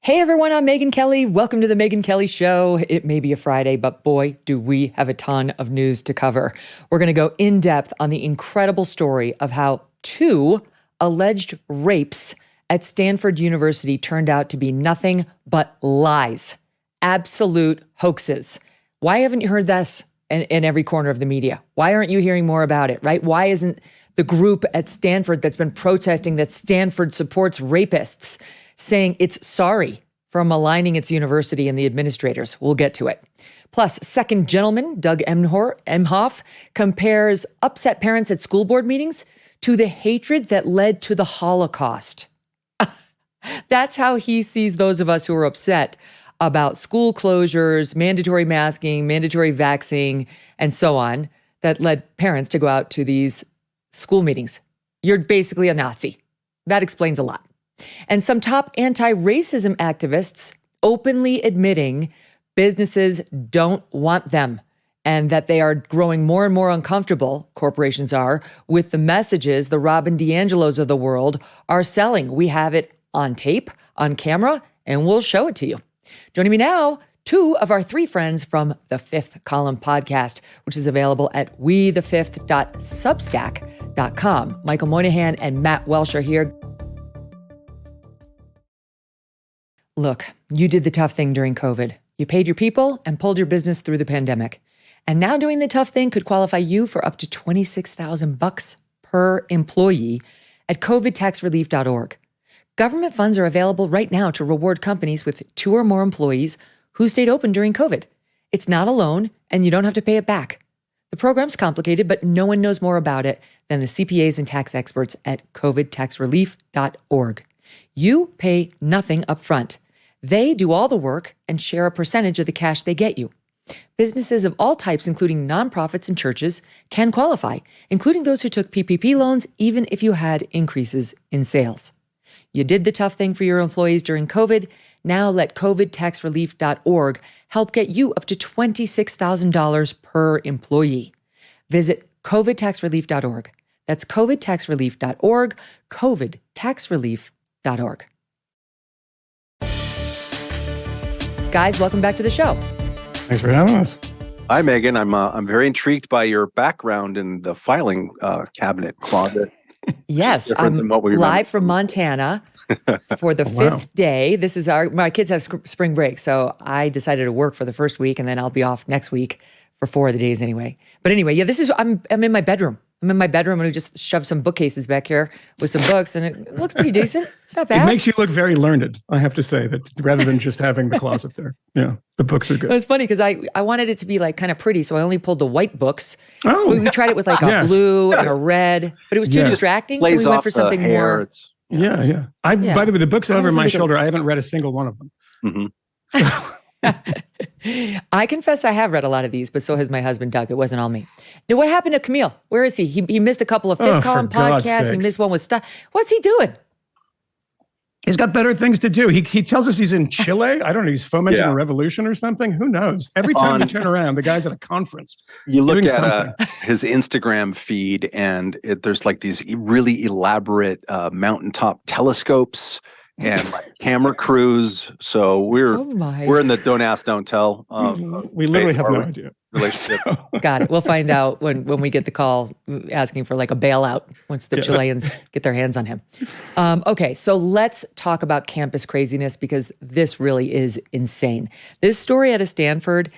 Hey everyone, I'm Megyn Kelly. Welcome to the Megyn Kelly Show. It may be a Friday, but boy, do we have a ton of news to cover. We're going to go in depth on the incredible story of how 2 alleged rapes at Stanford University turned out to be nothing but lies, absolute hoaxes. Why haven't you heard this in every corner of the media? Why aren't you hearing more about it, right? Why isn't the group at Stanford that's been protesting that Stanford supports rapists saying it's sorry for maligning its university and the administrators? We'll get to it. Plus, second gentleman, Doug Emhoff, compares upset parents at school board meetings to the hatred that led to the Holocaust. That's how he sees those of us who are upset about school closures, mandatory masking, mandatory vaxxing, and so on, that led parents to go out to these school meetings. You're basically a Nazi. That explains a lot. And some top anti-racism activists openly admitting businesses don't want them and that they are growing more and more uncomfortable, corporations are, with the messages the Robin DiAngelos of the world are selling. We have it on tape, on camera, and we'll show it to you. Joining me now, 2 of our 3 friends from the Fifth Column podcast, which is available at wethefifth.substack.com. Michael Moynihan and Matt Welch are here. Look, you did the tough thing during COVID. You paid your people and pulled your business through the pandemic. And now doing the tough thing could qualify you for up to $26,000 per employee at covidtaxrelief.org. Government funds are available right now to reward companies with 2 or more employees who stayed open during COVID. It's not a loan, and you don't have to pay it back. The program's complicated, but no one knows more about it than the CPAs and tax experts at covidtaxrelief.org. You pay nothing up front. They do all the work and share a percentage of the cash they get you. Businesses of all types, including nonprofits and churches, can qualify, including those who took PPP loans, even if you had increases in sales. You did the tough thing for your employees during COVID. Now let covidtaxrelief.org help get you up to $26,000 per employee. Visit covidtaxrelief.org. That's covidtaxrelief.org, covidtaxrelief.org. Guys, welcome back to the show. Thanks for having us. Hi, Megyn. I'm very intrigued by your background in the filing cabinet closet. Yes, I'm live from Montana for the 5th day. This is my kids have spring break, so I decided to work for the first week, and then I'll be off next week for 4 of the days anyway. But anyway, yeah, I'm in my bedroom. I'm in my bedroom, and we just shoved some bookcases back here with some books, and it looks pretty decent. It's not bad. It makes you look very learned, I have to say, that rather than just having the closet there. Yeah, the books are good. It was funny because I wanted it to be like kind of pretty, so I only pulled the white books. Oh. We tried it with like a blue and a red, but it was too distracting, so we went for something more. Yeah. By the way, the books over my shoulder, I haven't read a single one of them. Mm-hmm. I confess I have read a lot of these, but so has my husband, Doug. It wasn't all me. Now, what happened to Camille? Where is he? He missed a couple of Fifth Column podcasts. He missed one with stuff. What's he doing? He's got better things to do. He tells us he's in Chile. I don't know. He's fomenting a revolution or something. Who knows? Every time you turn around, the guy's at a conference. You look at his Instagram feed, and there's like these really elaborate mountaintop telescopes and like camera crews. So we're in the don't ask, don't tell. We literally have no idea. Relationship. Got it. We'll find out when we get the call asking for like a bailout once the Chileans get their hands on him. Okay, so let's talk about campus craziness because this really is insane. This story out of Stanford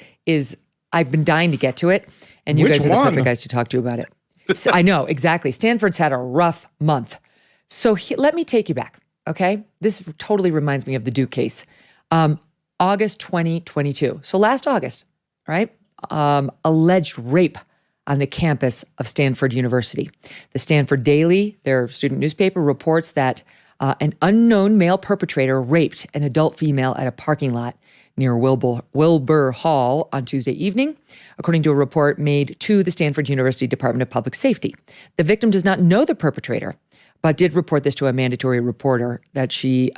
I've been dying to get to it, and you guys are the perfect guys to talk to about it. So, I know, exactly. Stanford's had a rough month. So let me take you back. Okay, this totally reminds me of the Duke case. August 2022. So last August, right? Alleged rape on the campus of Stanford University. The Stanford Daily, their student newspaper, reports that an unknown male perpetrator raped an adult female at a parking lot near Wilbur Hall on Tuesday evening, according to a report made to the Stanford University Department of Public Safety. The victim does not know the perpetrator, but did report this to a mandatory reporter and she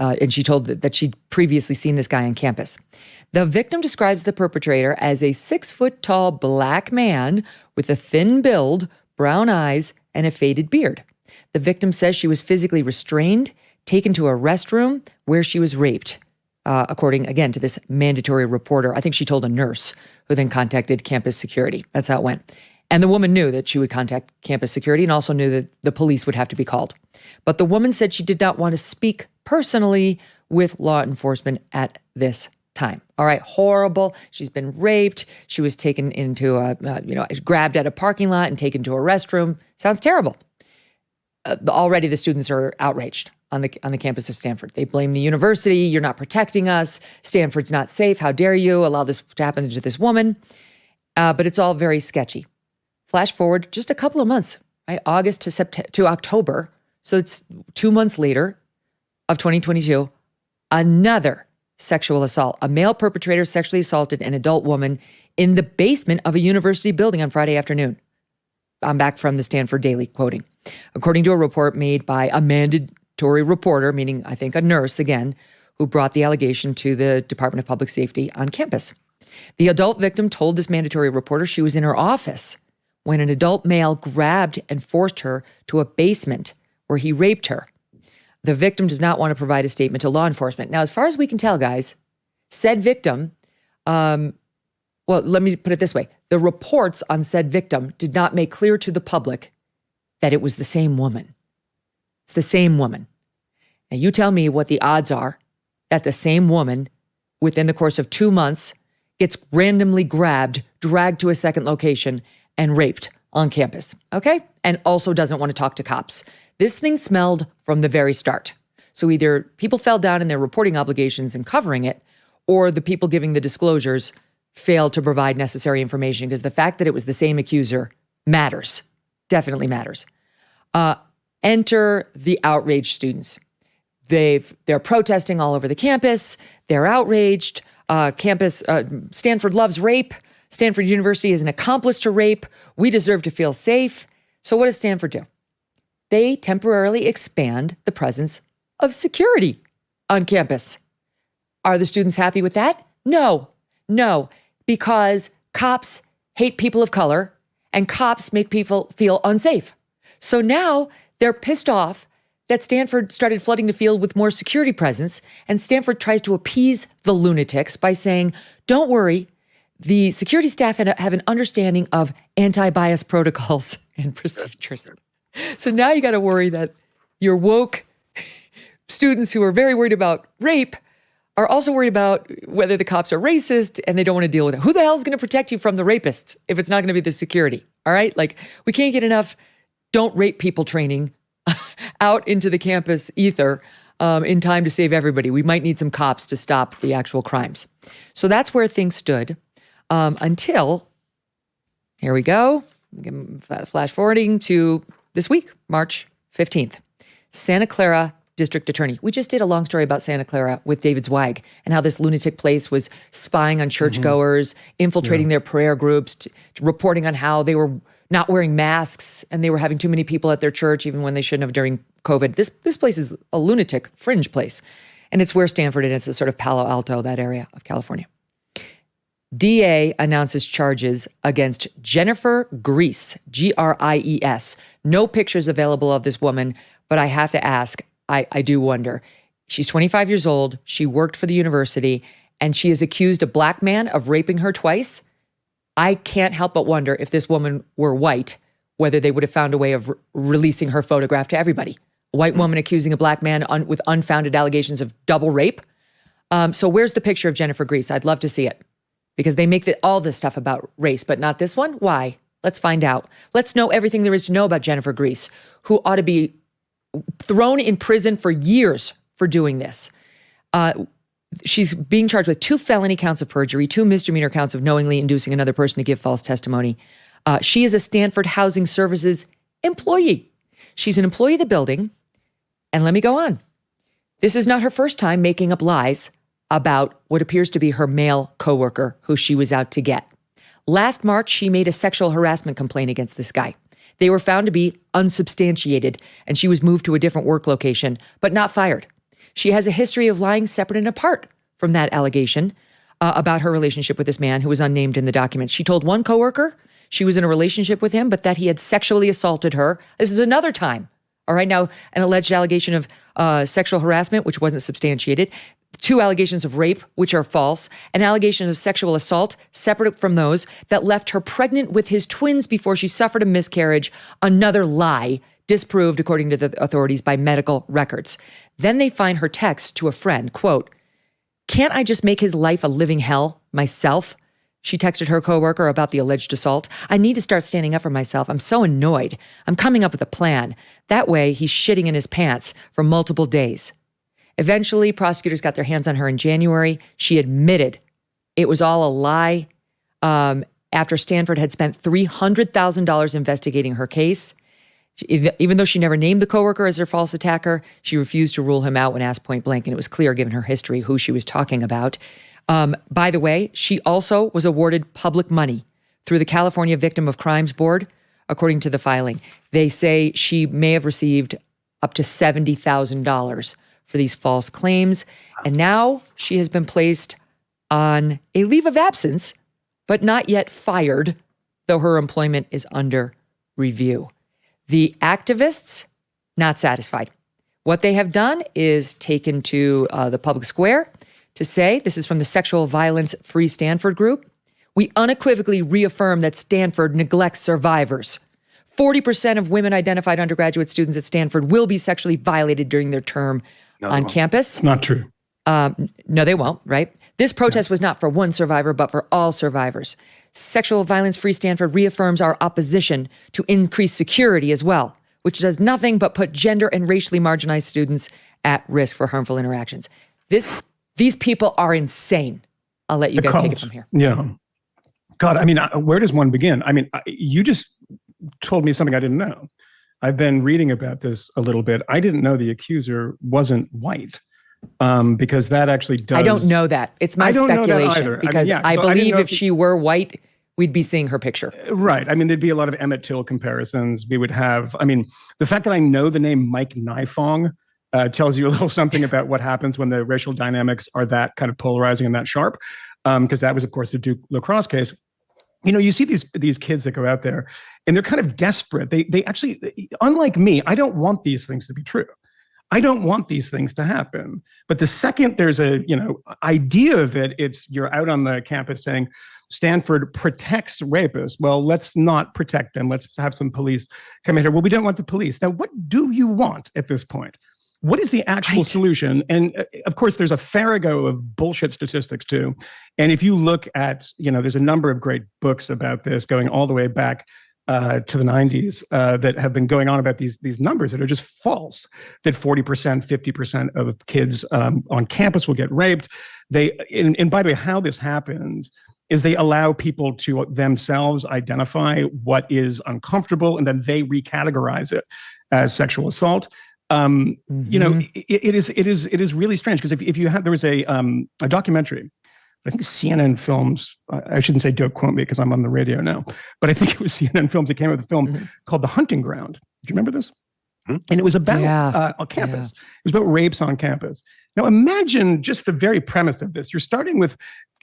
told that she'd previously seen this guy on campus. The victim describes the perpetrator as a 6-foot-tall black man with a thin build, brown eyes, and a faded beard. The victim says she was physically restrained, taken to a restroom where she was raped. according, again, to this mandatory reporter. I think she told a nurse who then contacted campus security. That's how it went. And the woman knew that she would contact campus security and also knew that the police would have to be called. But the woman said she did not want to speak personally with law enforcement at this time. All right, horrible. She's been raped. She was taken into grabbed at a parking lot and taken to a restroom. Sounds terrible. Already the students are outraged on the campus of Stanford. They blame the university. You're not protecting us. Stanford's not safe. How dare you allow this to happen to this woman? But it's all very sketchy. Flash forward just a couple of months, right? August to October. So it's 2 months later of 2022, another sexual assault. A male perpetrator sexually assaulted an adult woman in the basement of a university building on Friday afternoon. I'm back from the Stanford Daily quoting. According to a report made by a mandatory reporter, meaning I think a nurse again, who brought the allegation to the Department of Public Safety on campus. The adult victim told this mandatory reporter she was in her office when an adult male grabbed and forced her to a basement where he raped her. The victim does not want to provide a statement to law enforcement. Now, as far as we can tell, guys, said victim, well, let me put it this way. The reports on said victim did not make clear to the public that it was the same woman. It's the same woman. Now, you tell me what the odds are that the same woman, within the course of 2 months, gets randomly grabbed, dragged to a second location, and raped on campus, okay? And also doesn't want to talk to cops. This thing smelled from the very start. So either people fell down in their reporting obligations and covering it, or the people giving the disclosures failed to provide necessary information, because the fact that it was the same accuser matters, definitely matters. Enter the outraged students. They're protesting all over the campus. They're outraged. Stanford loves rape. Stanford University is an accomplice to rape. We deserve to feel safe. So what does Stanford do? They temporarily expand the presence of security on campus. Are the students happy with that? No, because cops hate people of color and cops make people feel unsafe. So now they're pissed off that Stanford started flooding the field with more security presence, and Stanford tries to appease the lunatics by saying, don't worry, the security staff have an understanding of anti-bias protocols and procedures. So now you got to worry that your woke students who are very worried about rape are also worried about whether the cops are racist and they don't want to deal with it. Who the hell is going to protect you from the rapists if it's not going to be the security? All right? Like, we can't get enough don't rape people training out into the campus ether in time to save everybody. We might need some cops to stop the actual crimes. So that's where things stood until, here we go, flash forwarding to this week, March 15th. Santa Clara District Attorney. We just did a long story about Santa Clara with David Zweig and how this lunatic place was spying on churchgoers, infiltrating their prayer groups, reporting on how they were not wearing masks and they were having too many people at their church even when they shouldn't have during COVID. This place is a lunatic fringe place. And it's where Stanford is. It's a sort of Palo Alto, that area of California. DA announces charges against Jennifer Grease, Gries. No pictures available of this woman, but I have to ask, I do wonder. She's 25 years old. She worked for the university, and she has accused a black man of raping her twice. I can't help but wonder if this woman were white, whether they would have found a way of releasing her photograph to everybody. A white woman accusing a black man with unfounded allegations of double rape. So where's the picture of Jennifer Grease? I'd love to see it. Because they make all this stuff about race, but not this one? Why? Let's find out. Let's know everything there is to know about Jennifer Grease, who ought to be thrown in prison for years for doing this. She's being charged with 2 felony counts of perjury, 2 misdemeanor counts of knowingly inducing another person to give false testimony. She is a Stanford Housing Services employee. She's an employee of the building. And let me go on. This is not her first time making up lies about what appears to be her male coworker who she was out to get. Last March, she made a sexual harassment complaint against this guy. They were found to be unsubstantiated, and she was moved to a different work location, but not fired. She has a history of lying separate and apart from that allegation about her relationship with this man who was unnamed in the documents. She told one coworker she was in a relationship with him, but that he had sexually assaulted her. This is another time. All right, now, an alleged allegation of sexual harassment, which wasn't substantiated. 2 allegations of rape, which are false, an allegation of sexual assault, separate from those, that left her pregnant with his twins before she suffered a miscarriage, another lie, disproved according to the authorities by medical records. Then they find her text to a friend, quote, "Can't I just make his life a living hell myself?" She texted her coworker about the alleged assault. "I need to start standing up for myself. I'm so annoyed. I'm coming up with a plan. That way he's shitting in his pants for multiple days." Eventually, prosecutors got their hands on her in January. She admitted it was all a lie. After Stanford had spent $300,000 investigating her case, even though she never named the coworker as her false attacker, she refused to rule him out when asked point blank, and it was clear, given her history, who she was talking about. By the way, she also was awarded public money through the California Victim of Crimes Board, according to the filing. They say she may have received up to $70,000 for these false claims. And now she has been placed on a leave of absence, but not yet fired, though her employment is under review. The activists, not satisfied. What they have done is taken to the public square to say, this is from the Sexual Violence Free Stanford group, "We unequivocally reaffirm that Stanford neglects survivors. 40% of women-identified undergraduate students at Stanford will be sexually violated during their term on campus." It's not true. No, they won't, right? This protest was not for one survivor, but for all survivors. Sexual Violence Free Stanford reaffirms our opposition to increased security as well, which does nothing but put gender and racially marginalized students at risk for harmful interactions. These people are insane. I'll let you guys take it from here. Yeah. God, I mean, where does one begin? I mean, you just told me something I didn't know. I've been reading about this a little bit. I didn't know the accuser wasn't white, because that actually does. I don't know that. It's my speculation, because I believe if she were white, we'd be seeing her picture. Right. I mean, there'd be a lot of Emmett Till comparisons. We would have, I mean, the fact that I know the name Mike Nifong tells you a little something about what happens when the racial dynamics are that kind of polarizing and that sharp, because that was, of course, the Duke lacrosse case. You know, you see these kids that go out there and they're kind of desperate. They actually, unlike me, I don't want these things to be true. I don't want these things to happen. But the second there's a, idea of it, it's you're out on the campus saying Stanford protects rapists. Well, let's not protect them. Let's have some police come in here. Well, we don't want the police. Now, what do you want at this point? What is the actual solution? And of course, there's a farrago of bullshit statistics too. And if you look at, there's a number of great books about this going all the way back to the 90s that have been going on about these numbers that are just false, that 40%, 50% of kids on campus will get raped. And by the way, how this happens is they allow people to themselves identify what is uncomfortable, and then they recategorize it as sexual assault. It is really strange, because if you have, there was a documentary, I think CNN Films, I shouldn't say don't quote me because I'm on the radio now, but I think it was CNN Films that came out with a film called The Hunting Ground. Do you remember this? And it was about on campus. It was about rapes on campus. Now imagine just the very premise of this. You're starting with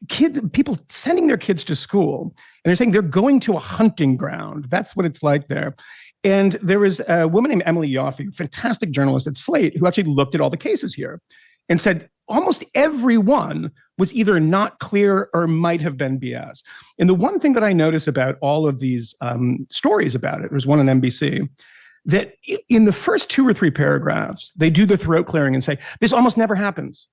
people sending their kids to school, and they're saying they're going to a hunting ground. That's what it's like there. And there was a woman named Emily Yoffe, fantastic journalist at Slate, who actually looked at all the cases here and said almost every one was either not clear or might have been BS. And the one thing that I notice about all of these stories about it, there was one on NBC, that in the first 2 or 3 paragraphs, they do the throat clearing and say, this almost never happens.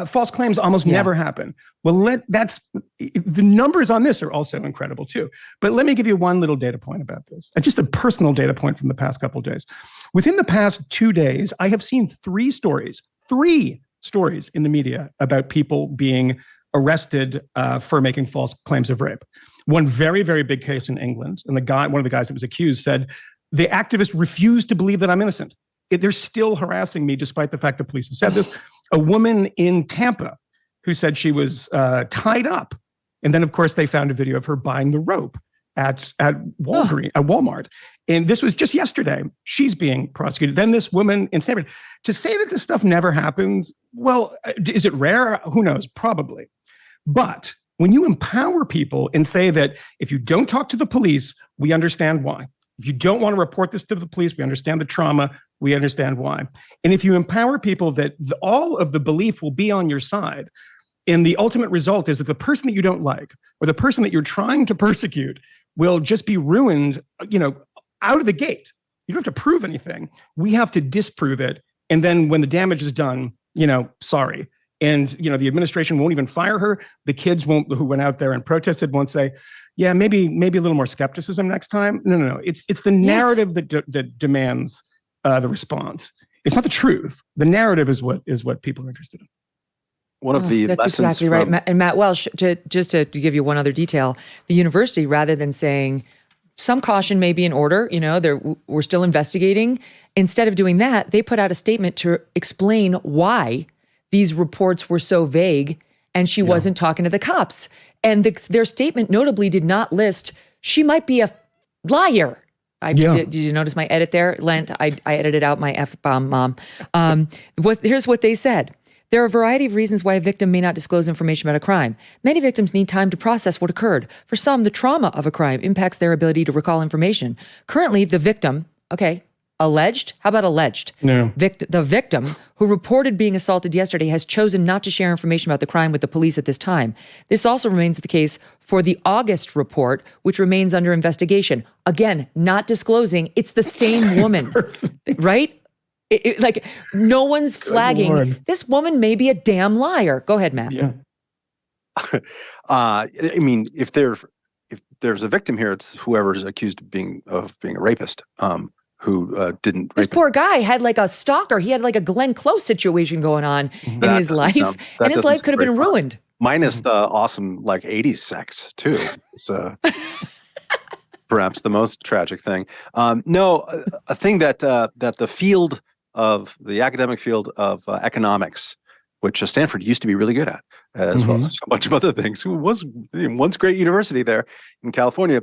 False claims almost never happen. Well, that's the numbers on this are also incredible too. But let me give you one little data point about this, and just a personal data point from the past couple of days. Within the past 2 days, I have seen 3 stories in the media about people being arrested for making false claims of rape. One very, very big case in England, and one of the guys that was accused said, the activist refused to believe that I'm innocent. They're still harassing me despite the fact the police have said this. A woman in Tampa who said she was tied up. And then, of course, they found a video of her buying the rope at Walmart. And this was just yesterday. She's being prosecuted. Then this woman in Stanford. To say that this stuff never happens, well, is it rare? Who knows? Probably. But when you empower people and say that if you don't talk to the police, we understand why. If you don't want to report this to the police, we understand the trauma. We understand why. And if you empower people that all of the belief will be on your side, and the ultimate result is that the person that you don't like or the person that you're trying to persecute will just be ruined, out of the gate. You don't have to prove anything. We have to disprove it. And then when the damage is done, sorry. And, the administration won't even fire her. The kids who went out there and protested won't say, yeah, maybe a little more skepticism next time. No. It's the narrative that demands the response. It's not the truth. The narrative is what people are interested in. One of the that's lessons exactly from, right. And Matt Welch, just to give you one other detail, the university, rather than saying some caution may be in order, we're still investigating, instead of doing that, they put out a statement to explain why these reports were so vague and she wasn't talking to the cops. And their statement notably did not list, she might be a liar. Did you notice my edit there, Lent? I edited out my F-bomb, Mom. Here's what they said. There are a variety of reasons why a victim may not disclose information about a crime. Many victims need time to process what occurred. For some, the trauma of a crime impacts their ability to recall information. Currently, the victim, alleged? How about alleged? No. The victim who reported being assaulted yesterday has chosen not to share information about the crime with the police at this time. This also remains the case for the August report, which remains under investigation. Again, not disclosing. It's the same woman, right? No one's flagging. This woman may be a damn liar. Go ahead, Matt. Yeah. If there's a victim here, it's whoever's accused of being a rapist. Who didn't. This poor guy had a stalker. He had a Glenn Close situation going on in his life, and his life could have been ruined. Minus the awesome 80s sex too. So perhaps the most tragic thing. A thing that the field of the academic field of economics, which Stanford used to be really good at, as well as a bunch of other things. It was once great university there in California.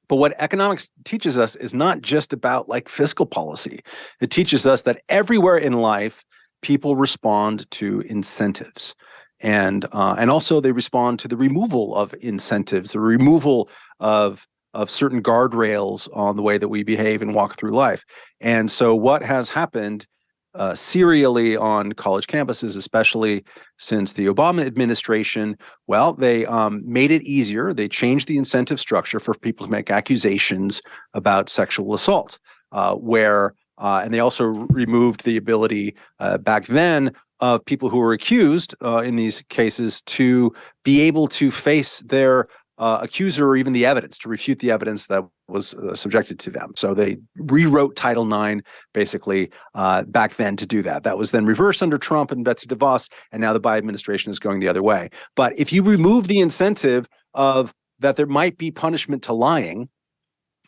But what economics teaches us is not just about fiscal policy. It teaches us that everywhere in life, people respond to incentives. And also they respond to the removal of incentives, the removal of certain guardrails on the way that we behave and walk through life. And so what has happened serially on college campuses, especially since the Obama administration, they made it easier. They changed the incentive structure for people to make accusations about sexual assault, and they also removed the ability back then of people who were accused in these cases to be able to face their accuser or even the evidence, to refute the evidence that was subjected to them. So they rewrote Title IX basically back then to do that. That was then reversed under Trump and Betsy DeVos, and now the Biden administration is going the other way. But if you remove the incentive of that there might be punishment to lying,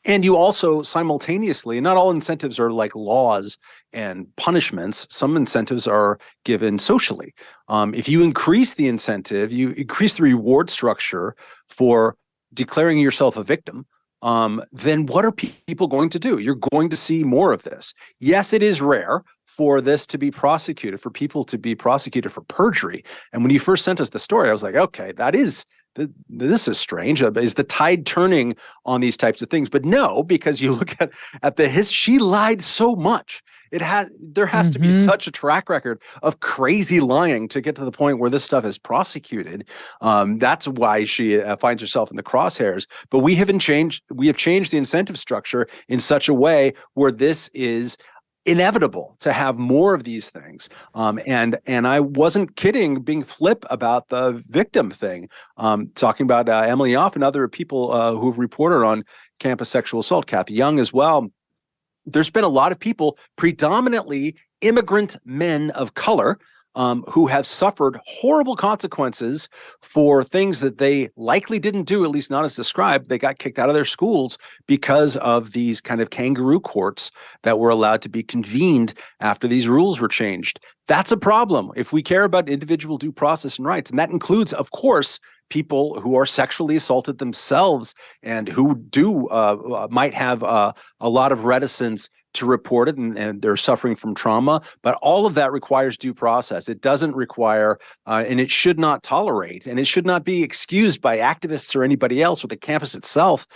and you also simultaneously, not all incentives are like laws and punishments. Some incentives are given socially. If you increase the incentive, you increase the reward structure for declaring yourself a victim, then what are people going to do? You're going to see more of this. Yes, it is rare for this to be prosecuted, for people to be prosecuted for perjury. And when you first sent us the story, I was like, okay, this is strange. Is the tide turning on these types of things? But no, because you look at the she lied so much. There has to be such a track record of crazy lying to get to the point where this stuff is prosecuted. That's why she finds herself in the crosshairs. But we have changed the incentive structure in such a way where this is inevitable to have more of these things. And I wasn't kidding, being flip about the victim thing, talking about Emily Off and other people who've reported on campus sexual assault, Kathy Young as well. There's been a lot of people, predominantly immigrant men of color, who have suffered horrible consequences for things that they likely didn't do, at least not as described. They got kicked out of their schools because of these kind of kangaroo courts that were allowed to be convened after these rules were changed. That's a problem if we care about individual due process and rights. And that includes, of course, people who are sexually assaulted themselves and who might have a lot of reticence to report it, and they're suffering from trauma. But all of that requires due process. It doesn't require, and it should not tolerate, and it should not be excused by activists or anybody else or the campus itself,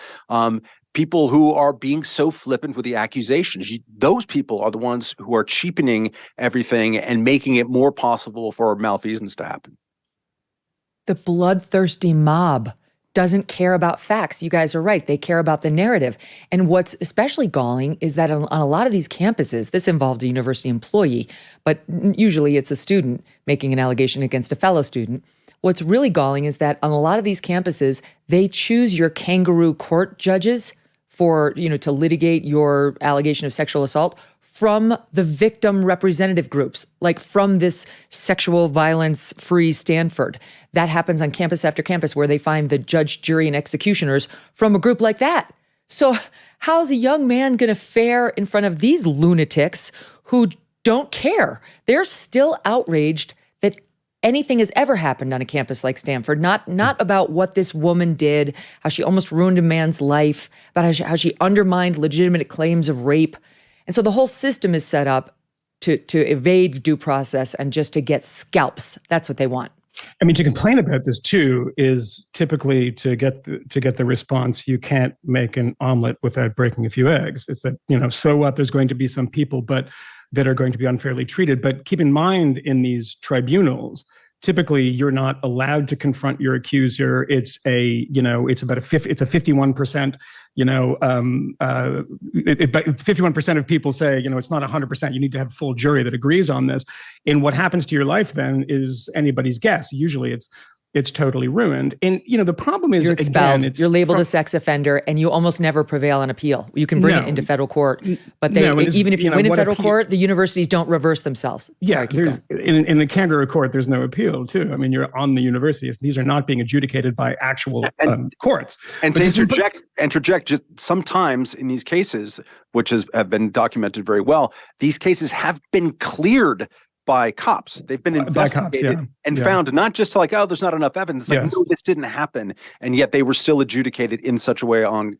people who are being so flippant with the accusations. Those people are the ones who are cheapening everything and making it more possible for malfeasance to happen. The bloodthirsty mob doesn't care about facts. You guys are right. They care about the narrative. And what's especially galling is that on a lot of these campuses, this involved a university employee, but usually it's a student making an allegation against a fellow student. What's really galling is that on a lot of these campuses, they choose your Kangaroo Court judges for, to litigate your allegation of sexual assault from the victim representative groups, like from this sexual violence-free Stanford. That happens on campus after campus where they find the judge, jury, and executioners from a group like that. So how's a young man going to fare in front of these lunatics who don't care? They're still outraged that anything has ever happened on a campus like Stanford, not about what this woman did, how she almost ruined a man's life, about how she undermined legitimate claims of rape. And so the whole system is set up to evade due process and just to get scalps. That's what they want. I mean, to complain about this too is typically to get the response, you can't make an omelet without breaking a few eggs. It's that, so what, there's going to be some people that are going to be unfairly treated. But keep in mind, in these tribunals, typically you're not allowed to confront your accuser. It's it's about it's a 51%, 51% of people say, it's not 100%. You need to have a full jury that agrees on this. And what happens to your life then is anybody's guess. Usually it's totally ruined. And, the problem is, you're expelled. You're labeled a sex offender, and you almost never prevail on appeal. You can bring it into federal court, but even if you win in federal court, the universities don't reverse themselves. Yeah, in the Kangaroo Court, there's no appeal, too. I mean, you're on the universities. These are not being adjudicated by actual courts. And they interject just sometimes in these cases, which have been documented very well, these cases have been cleared by cops. They've been investigated and found not just like, oh, there's not enough evidence. It's like, no, this didn't happen. And yet they were still adjudicated in such a way on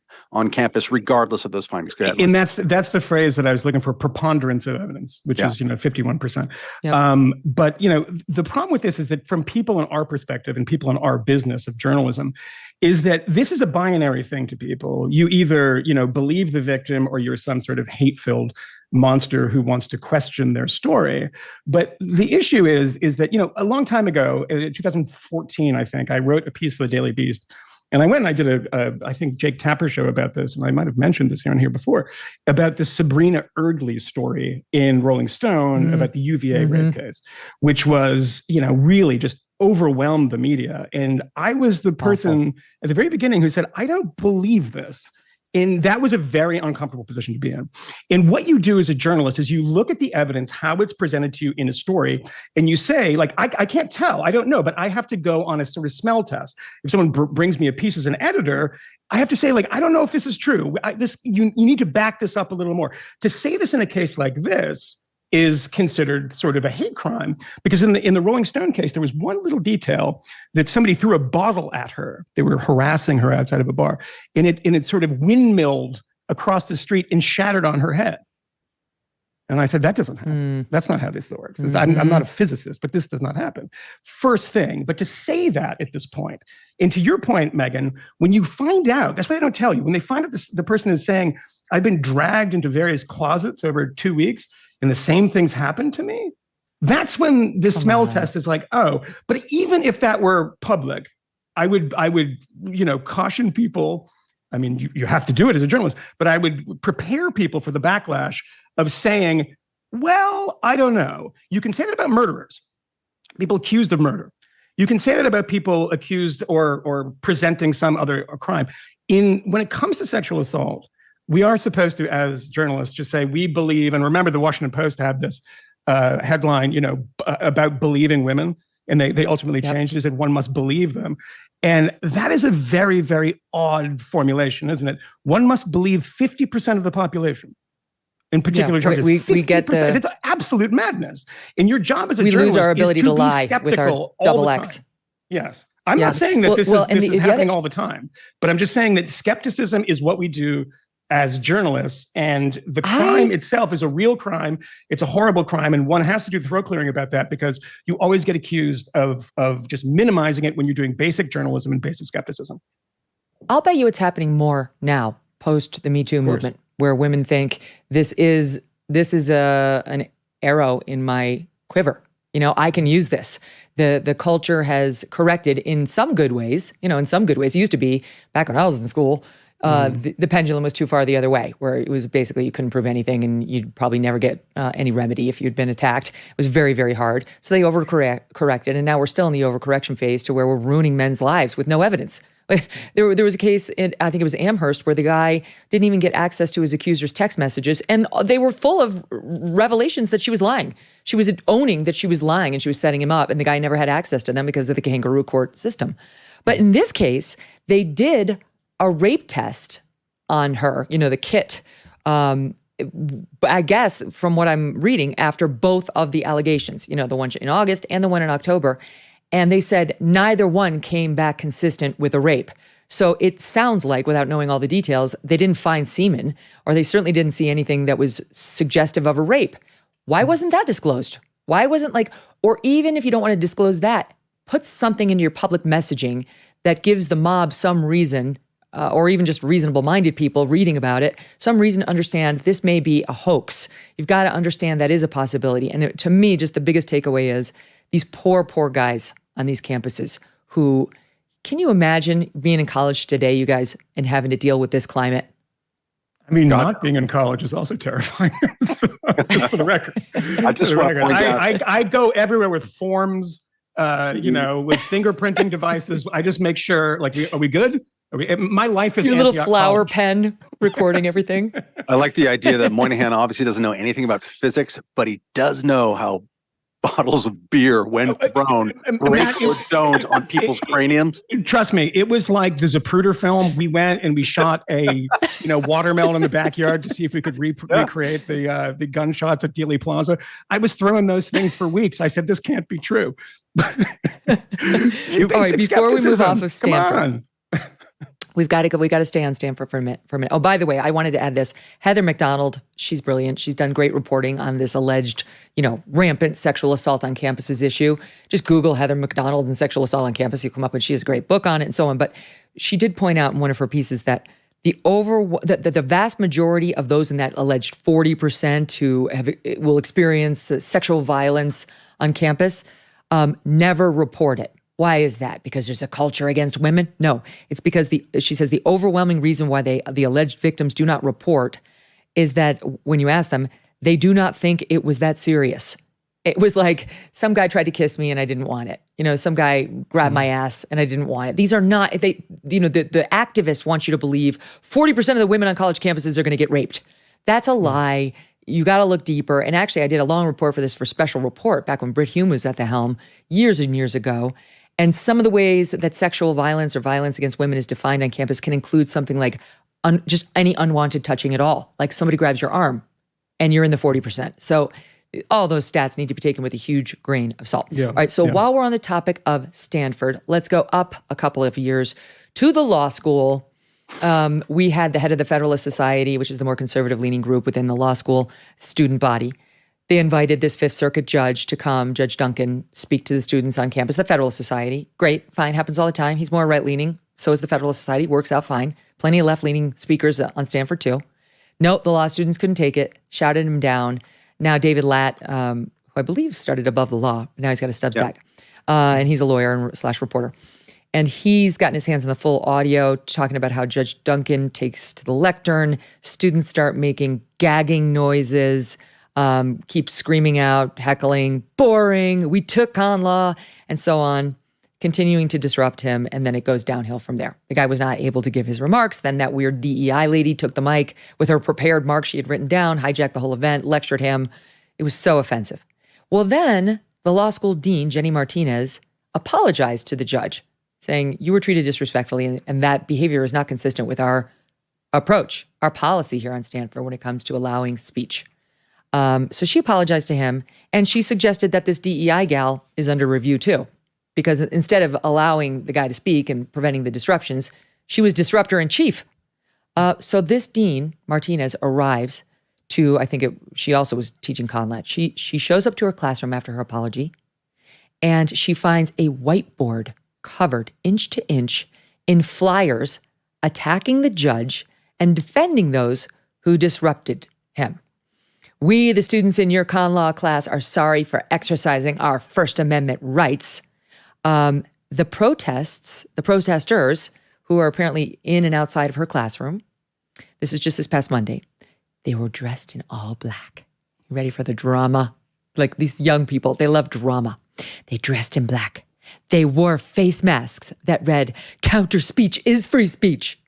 campus, regardless of those findings. And that's the phrase that I was looking for, preponderance of evidence, which is, 51%. Yep. But, the problem with this is that from people in our perspective and people in our business of journalism is that this is a binary thing to people. You either, believe the victim or you're some sort of hate-filled monster who wants to question their story. But the issue is that, a long time ago, in 2014, I think, I wrote a piece for the Daily Beast. And I went and I did I think Jake Tapper show about this, and I might have mentioned this on here before, about the Sabrina Erdley story in Rolling Stone about the UVA rape case, which was, really just overwhelmed the media. And I was the person at the very beginning who said, I don't believe this. And that was a very uncomfortable position to be in. And what you do as a journalist is you look at the evidence, how it's presented to you in a story, and you say, like, I can't tell, I don't know, but I have to go on a sort of smell test. If someone brings me a piece as an editor, I have to say, like, I don't know if this is true. You need to back this up a little more. To say this in a case like this is considered sort of a hate crime, because in the Rolling Stone case, there was one little detail that somebody threw a bottle at her. They were harassing her outside of a bar, and it sort of windmilled across the street and shattered on her head. And I said, that doesn't happen. That's not how this works. I'm not a physicist, but this does not happen. First thing, but to say that at this point, and to your point, Megyn, when you find out, that's why they don't tell you, when they find out the person is saying, I've been dragged into various closets over 2 weeks, and the same things happened to me, that's when the smell test is like, oh. But even if that were public, I would caution people. I mean, you have to do it as a journalist, but I would prepare people for the backlash of saying, well, I don't know. You can say that about murderers, people accused of murder. You can say that about people accused or presenting some other crime. When it comes to sexual assault, we are supposed to, as journalists, just say we believe. And remember, the Washington Post had this headline, about believing women, and they ultimately changed it. It said one must believe them, and that is a very, very odd formulation, isn't it? One must believe 50% of the population in particular charges. We get it's absolute madness. And your job as a journalist lose our ability is to lie with our double X. Yes. I'm not saying that this is happening all the time, but I'm just saying that skepticism is what we do as journalists, and the crime itself is a real crime. It's a horrible crime, and one has to do throat clearing about that, because you always get accused of just minimizing it when you're doing basic journalism and basic skepticism. I'll bet you it's happening more now post the Me Too movement, where women think this is an arrow in my quiver. I can use this. The culture has corrected in some good ways. In some good ways. It used to be, back when I was in school, the pendulum was too far the other way, where it was basically you couldn't prove anything and you'd probably never get any remedy if you'd been attacked. It was very, very hard. So they overcorrected, and now we're still in the overcorrection phase to where we're ruining men's lives with no evidence. There was a case in, I think it was Amherst, where the guy didn't even get access to his accuser's text messages, and they were full of revelations that she was lying. She was owning that she was lying and she was setting him up, and the guy never had access to them because of the Kangaroo Court system. But in this case, they did a rape test on her, the kit. I guess from what I'm reading, after both of the allegations, the one in August and the one in October, and they said neither one came back consistent with a rape. So it sounds like, without knowing all the details, they didn't find semen, or they certainly didn't see anything that was suggestive of a rape. Why wasn't that disclosed? Why wasn't or even if you don't want to disclose that, put something into your public messaging that gives the mob some reason, or even just reasonable-minded people reading about it, some reason to understand this may be a hoax. You've got to understand that is a possibility. And to me, just the biggest takeaway is these poor, poor guys on these campuses who, can you imagine being in college today, you guys, and having to deal with this climate? I mean, not being in college is also terrifying. So, just for the record. I go everywhere with forms, with fingerprinting devices. I just make sure, are we good? My life is your little flower pen recording everything. I like the idea that Moynihan obviously doesn't know anything about physics, but he does know how bottles of beer, when thrown, break or don't on people's craniums. Trust me, it was like the Zapruder film. We went and we shot a watermelon in the backyard to see if we could recreate the gunshots at Dealey Plaza. I was throwing those things for weeks. I said, this can't be true. All right, before we move off of Stanford, we got to stay on Stanford for a minute. Oh, by the way, I wanted to add this. Heather McDonald, she's brilliant. She's done great reporting on this alleged, rampant sexual assault on campuses issue. Just Google Heather McDonald and sexual assault on campus. You come up with, she has a great book on it and so on. But she did point out in one of her pieces that the vast majority of those in that alleged 40% who will experience sexual violence on campus never report it. Why is that? Because there's a culture against women? No, it's because she says the overwhelming reason why the alleged victims do not report is that when you ask them, they do not think it was that serious. It was like some guy tried to kiss me and I didn't want it. Some guy grabbed my ass and I didn't want it. These are not, the activists want you to believe 40% of the women on college campuses are going to get raped. That's a lie. You got to look deeper. And actually, I did a long report for this for Special Report back when Britt Hume was at the helm years and years ago. And some of the ways that sexual violence or violence against women is defined on campus can include something like just any unwanted touching at all. Like somebody grabs your arm and you're in the 40%. So all those stats need to be taken with a huge grain of salt. Yeah, all right, so while we're on the topic of Stanford, let's go up a couple of years to the law school. We had the head of the Federalist Society, which is the more conservative-leaning group within the law school student body. They invited this Fifth Circuit judge to come, Judge Duncan, speak to the students on campus, the Federalist Society. Great, fine, happens all the time. He's more right-leaning. So is the Federalist Society. Works out fine. Plenty of left-leaning speakers on Stanford, too. Nope, the law students couldn't take it, shouted him down. Now David Latt, who I believe started Above the Law, but now he's got a Substack. And he's a lawyer / reporter. And he's gotten his hands on the full audio talking about how Judge Duncan takes to the lectern. Students start making gagging noises, keep screaming out, heckling, boring, we took con law, and so on, continuing to disrupt him. And then it goes downhill from there. The guy was not able to give his remarks. Then that weird DEI lady took the mic with her prepared marks she had written down, hijacked the whole event, lectured him. It was so offensive. Well, then the law school dean, Jenny Martinez, apologized to the judge, saying, you were treated disrespectfully, and that behavior is not consistent with our approach, our policy here on Stanford when it comes to allowing speech. So she apologized to him, and she suggested that this DEI gal is under review too, because instead of allowing the guy to speak and preventing the disruptions, she was disruptor in chief. So this dean, Martinez, arrives to, she also was teaching Conlat. She shows up to her classroom after her apology, and she finds a whiteboard covered inch to inch in flyers attacking the judge and defending those who disrupted him. We, the students in your con law class, are sorry for exercising our First Amendment rights. The protesters, who are apparently in and outside of her classroom, this is just this past Monday, they were dressed in all black. You ready for the drama? Like these young people, they love drama. They dressed in black. They wore face masks that read, "Counter speech is free speech."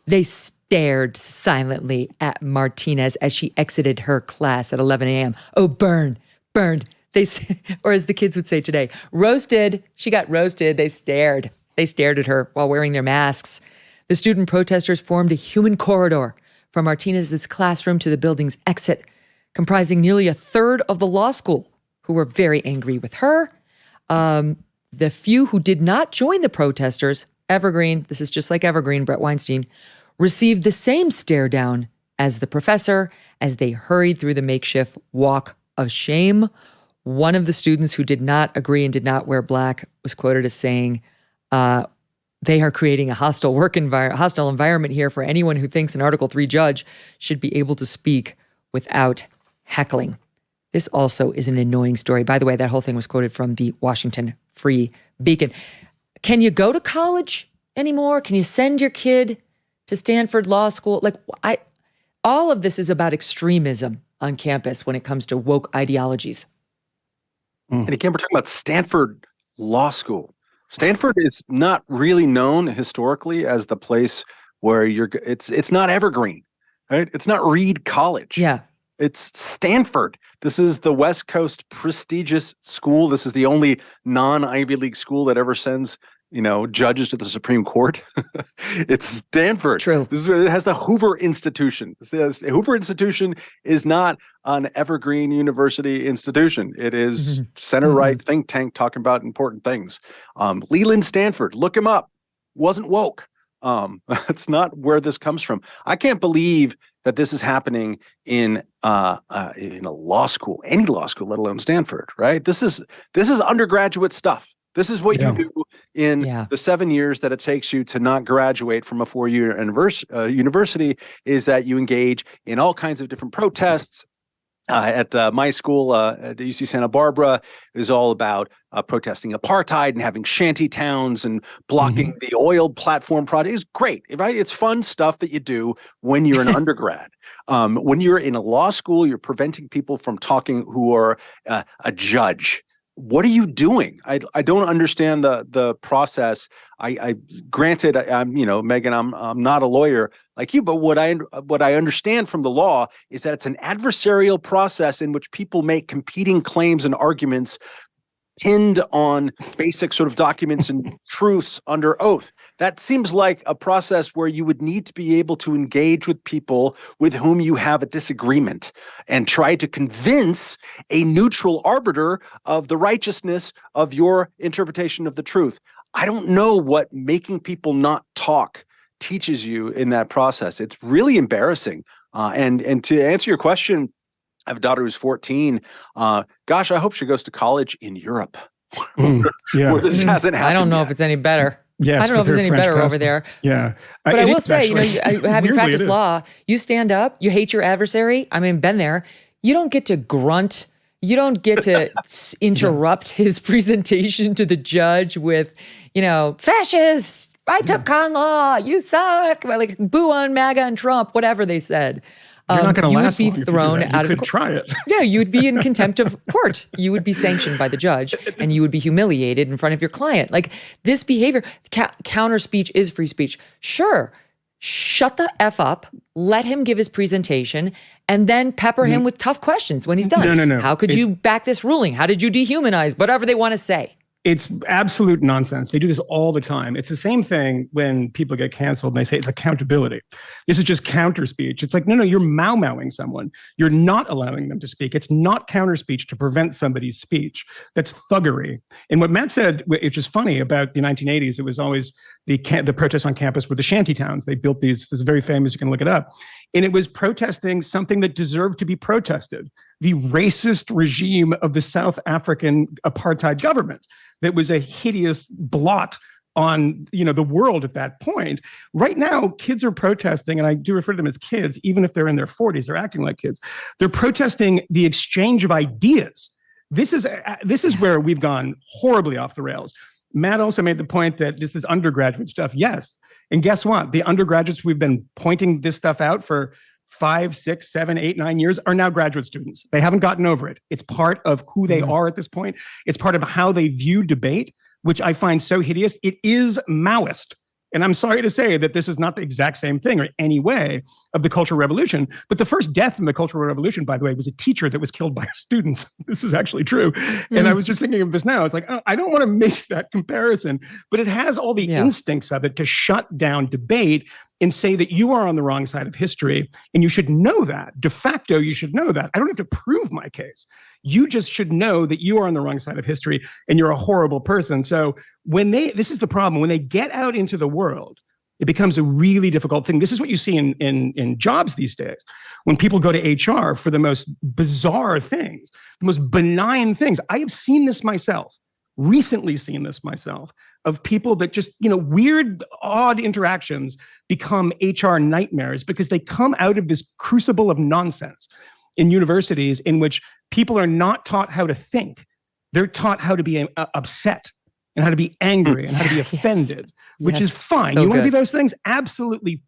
They stared silently at Martinez as she exited her class at 11 a.m. Oh, burned. Or as the kids would say today, roasted. She got roasted. They stared at her while wearing their masks. The student protesters formed a human corridor from Martinez's classroom to the building's exit, comprising nearly a third of the law school, who were very angry with her. The few who did not join the protesters, Evergreen, this is just like Evergreen, Brett Weinstein, received the same stare down as the professor as they hurried through the makeshift walk of shame. One of the students who did not agree and did not wear black was quoted as saying, they are creating a hostile environment here for anyone who thinks an Article III judge should be able to speak without heckling. This also is an annoying story. By the way, that whole thing was quoted from the Washington Free Beacon. Can you go to college anymore? Can you send your kid to Stanford Law School? All of this is about extremism on campus when it comes to woke ideologies. And again, we're talking about Stanford Law School. Stanford is not really known historically as the place where it's not Evergreen, right? It's not Reed College. Yeah. It's Stanford. This is the West Coast prestigious school. This is the only non-Ivy League school that ever sends, judges to the Supreme Court. It's Stanford. True. It has the Hoover Institution. The Hoover Institution is not an Evergreen University institution. It is center-right think tank talking about important things. Leland Stanford, look him up. Wasn't woke. That's not where this comes from. I can't believe that this is happening in a law school, any law school, let alone Stanford, right? This is undergraduate stuff. This is what you do in the 7 years that it takes you to not graduate from a four-year university, is that you engage in all kinds of different protests. At my school, at the UC Santa Barbara, is all about protesting apartheid and having shanty towns and blocking the oil platform project. It's great, right? It's fun stuff that you do when you're an undergrad. When you're in a law school, you're preventing people from talking who are a judge. What are you doing? I don't understand the process. Granted, Megyn, I'm not a lawyer like you, but what I understand from the law is that it's an adversarial process in which people make competing claims and arguments pinned on basic sort of documents and truths under oath. That seems like a process where you would need to be able to engage with people with whom you have a disagreement and try to convince a neutral arbiter of the righteousness of your interpretation of the truth. I don't know what making people not talk teaches you in that process. It's really embarrassing. And to answer your question, I have a daughter who's 14. Gosh, I hope she goes to college in Europe where this hasn't happened. I don't know if it's any better. Yes, I don't know if it's any better over there. Yeah. But I will say, having practiced law, you stand up, you hate your adversary. I mean, been there. You don't get to grunt. You don't get to interrupt his presentation to the judge with, fascists. I took con law. You suck. Like boo on MAGA and Trump, whatever they said. You're not going to last long. You would be thrown out of the court. Try it. Yeah, you would be in contempt of court. You would be sanctioned by the judge, and you would be humiliated in front of your client. Like this behavior, counter speech is free speech. Sure, shut the F up, let him give his presentation, and then pepper him with tough questions when he's done. No. How could you back this ruling? How did you dehumanize? Whatever they want to say. It's absolute nonsense. They do this all the time. It's the same thing when people get canceled and they say it's accountability. This is just counter speech. It's like, no, you're mowing someone. You're not allowing them to speak. It's not counter speech to prevent somebody's speech. That's thuggery. And what Matt said, which is funny about the 1980s, it was always the protests on campus were the shanty towns. They built these, this is very famous, you can look it up. And it was protesting something that deserved to be protested. The racist regime of the South African apartheid government that was a hideous blot on, the world at that point. Right now, kids are protesting, and I do refer to them as kids, even if they're in their 40s, they're acting like kids. They're protesting the exchange of ideas. This is where we've gone horribly off the rails. Matt also made the point that this is undergraduate stuff. Yes. And guess what? The undergraduates we've been pointing this stuff out for 5, 6, 7, 8, 9 years are now graduate students. They haven't gotten over it. It's part of who they are at this point. It's part of how they view debate, which I find so hideous. It is Maoist. And I'm sorry to say that this is not the exact same thing or any way of the Cultural Revolution. But the first death in the Cultural Revolution, by the way, was a teacher that was killed by students. This is actually true. And I was just thinking of this now. It's like, I don't want to make that comparison, but it has all the instincts of it to shut down debate and say that you are on the wrong side of history. And you should know that. De facto, you should know that. I don't have to prove my case. You just should know that you are on the wrong side of history and you're a horrible person. So this is the problem. When they get out into the world, it becomes a really difficult thing. This is what you see in jobs these days. When people go to HR for the most bizarre things, the most benign things. I have seen this myself, recently seen this myself, of people that just, weird, odd interactions become HR nightmares because they come out of this crucible of nonsense in universities in which people are not taught how to think. They're taught how to be upset and how to be angry and how to be offended, which is fine. So you want to be those things? Absolutely.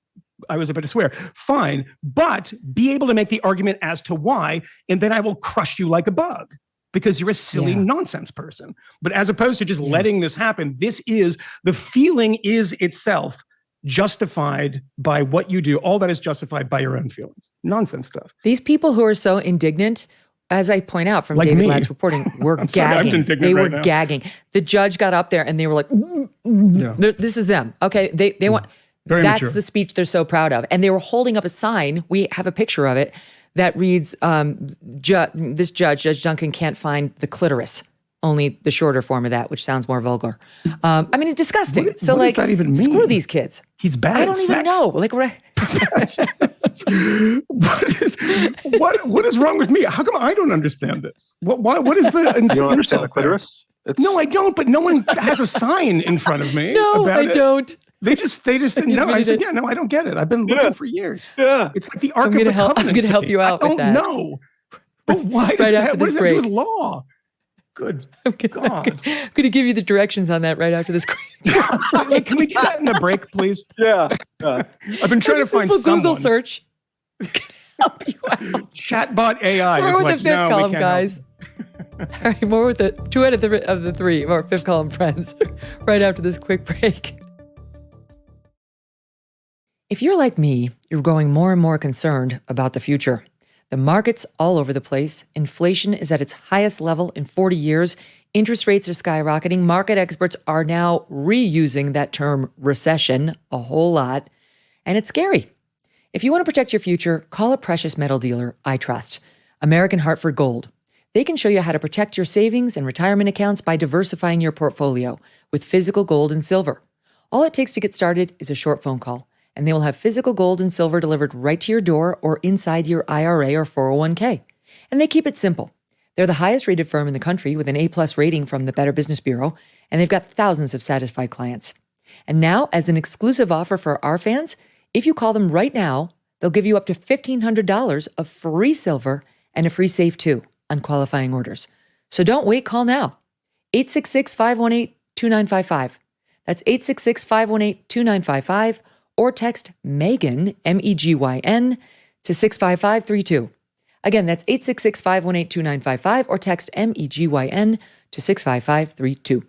I was about to swear. Fine. But be able to make the argument as to why, and then I will crush you like a bug because you're a silly nonsense person. But as opposed to just letting this happen, the feeling is itself justified by what you do. All that is justified by your own feelings. Nonsense stuff. These people who are so indignant, as I point out from David Ladd's reporting, were gagging. They were gagging. The judge got up there and they were like, this is them. Okay, they want, that's mature. The speech they're so proud of. And they were holding up a sign, we have a picture of it, that reads, this judge, Judge Duncan, can't find the clitoris. Only the shorter form of that, which sounds more vulgar. It's disgusting. What does that even mean? Screw these kids. He's bad. I don't even know. Like, what is wrong with me? How come I don't understand this? What is the? You don't understand the clitoris? No, I don't. But no one has a sign in front of me. No, I don't. They just no. I said, no, I don't get it. I've been looking for years. Yeah, it's like the Ark of the Covenant. I'm going to help you out with that. I don't know. But why does that? What does that do with law? Good God. I'm going to give you the directions on that right after this. Can we do that in the break, please? Yeah. I've been trying to find someone. Google search. Help you out. Chatbot AI more is with like, the fifth no, column, guys. All right, more with the 2 out of the 3 of our fifth column friends right after this quick break. If you're like me, you're growing more and more concerned about the future. The market's all over the place. Inflation is at its highest level in 40 years. Interest rates are skyrocketing. Market experts are now reusing that term recession a whole lot. And it's scary. If you want to protect your future, call a precious metal dealer I trust, American Hartford Gold. They can show you how to protect your savings and retirement accounts by diversifying your portfolio with physical gold and silver. All it takes to get started is a short phone call, and they will have physical gold and silver delivered right to your door or inside your IRA or 401k. And they keep it simple. They're the highest rated firm in the country with an A+ rating from the Better Business Bureau, and they've got thousands of satisfied clients. And now, as an exclusive offer for our fans, if you call them right now, they'll give you up to $1,500 of free silver and a free safe too on qualifying orders. So don't wait, call now. 866-518-2955. That's 866-518-2955. Or text Megyn, Megyn, to 65532. Again, that's 866-518-2955 or text Megyn to 65532.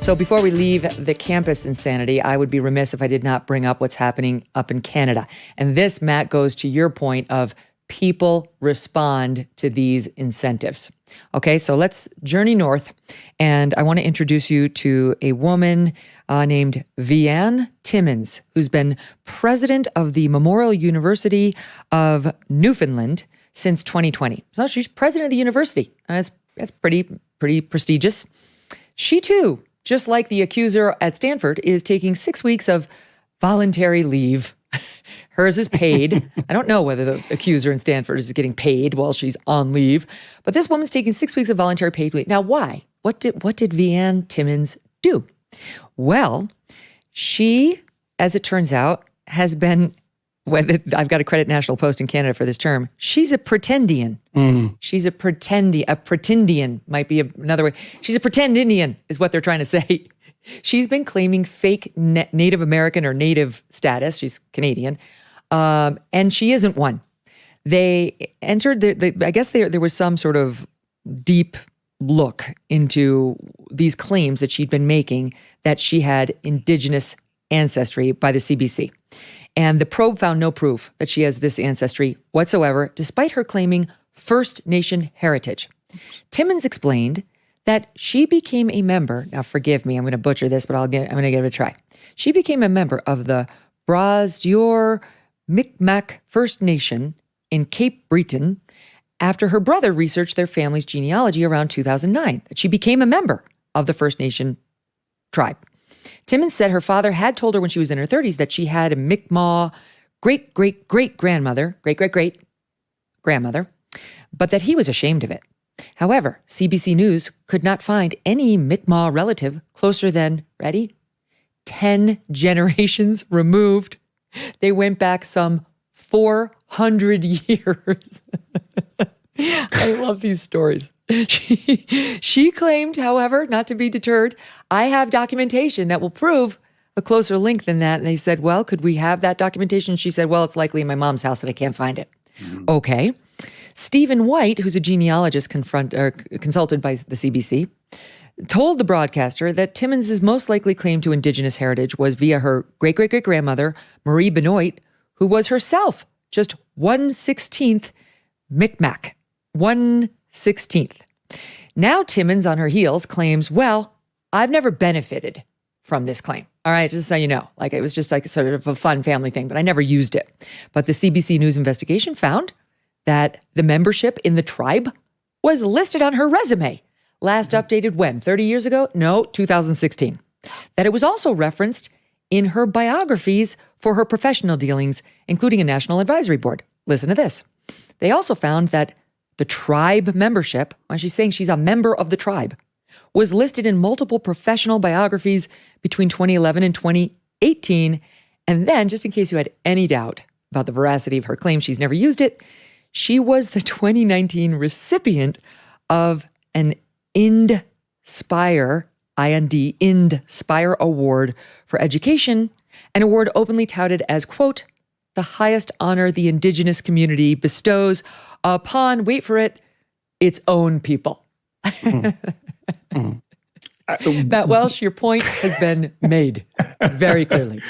So before we leave the campus insanity, I would be remiss if I did not bring up what's happening up in Canada. And this, Matt, goes to your point of people respond to these incentives. Okay, so let's journey north. And I want to introduce you to a woman named Vianne Timmons, who's been president of the Memorial University of Newfoundland since 2020. So she's president of the university. That's pretty prestigious. She too, just like the accuser at Stanford, is taking 6 weeks of voluntary leave Hers is paid. I don't know whether the accuser in Stanford is getting paid while she's on leave, but this woman's taking 6 weeks of voluntary paid leave. Now, why? What did Vianne Timmons do? Well, she, as it turns out, has been, I've got to credit National Post in Canada for this term, she's a pretendian. She's a pretendian might be another way. She's a pretend Indian is what they're trying to say. She's been claiming fake Native American or Native status. She's Canadian. And she isn't one. They entered, I guess there was some sort of deep look into these claims that she'd been making that she had indigenous ancestry by the CBC. And the probe found no proof that she has this ancestry whatsoever, despite her claiming First Nation heritage. Timmons explained that she became a member, now forgive me, I'm going to butcher this, but I'm going to give it a try. She became a member of the Brazior Micmac First Nation in Cape Breton after her brother researched their family's genealogy around 2009, that she became a member of the First Nation tribe. Timmons said her father had told her when she was in her 30s that she had a Mi'kmaq great-great-great-grandmother, great-great-great-grandmother, but that he was ashamed of it. However, CBC News could not find any Mi'kmaq relative closer than, ready, 10 generations removed. They went back some 400 years. I love these stories. She claimed, however, not to be deterred, I have documentation that will prove a closer link than that. And they said, well, could we have that documentation? She said, well, it's likely in my mom's house and I can't find it. Okay. Stephen White, who's a genealogist consulted by the CBC, told the broadcaster that Timmons' most likely claim to indigenous heritage was via her great-great-great-grandmother, Marie Benoit, who was herself just 1/16th Micmac. 1/16th. Now Timmons, on her heels, claims, well, I've never benefited from this claim. All right, just so you know, like it was just like sort of a fun family thing, but I never used it. But the CBC News investigation found that the membership in the tribe was listed on her resume. Last updated when? 30 years ago? No, 2016. That it was also referenced in her biographies for her professional dealings, including a national advisory board. Listen to this. They also found that the tribe membership, when she's saying she's a member of the tribe, was listed in multiple professional biographies between 2011 and 2018. And then, just in case you had any doubt about the veracity of her claim, she's never used it, she was the 2019 recipient of an INDspire, I-N-D, INDspire Award for Education, an award openly touted as, quote, the highest honor the indigenous community bestows upon, wait for it, its own people. Matt Welch, your point has been made very clearly.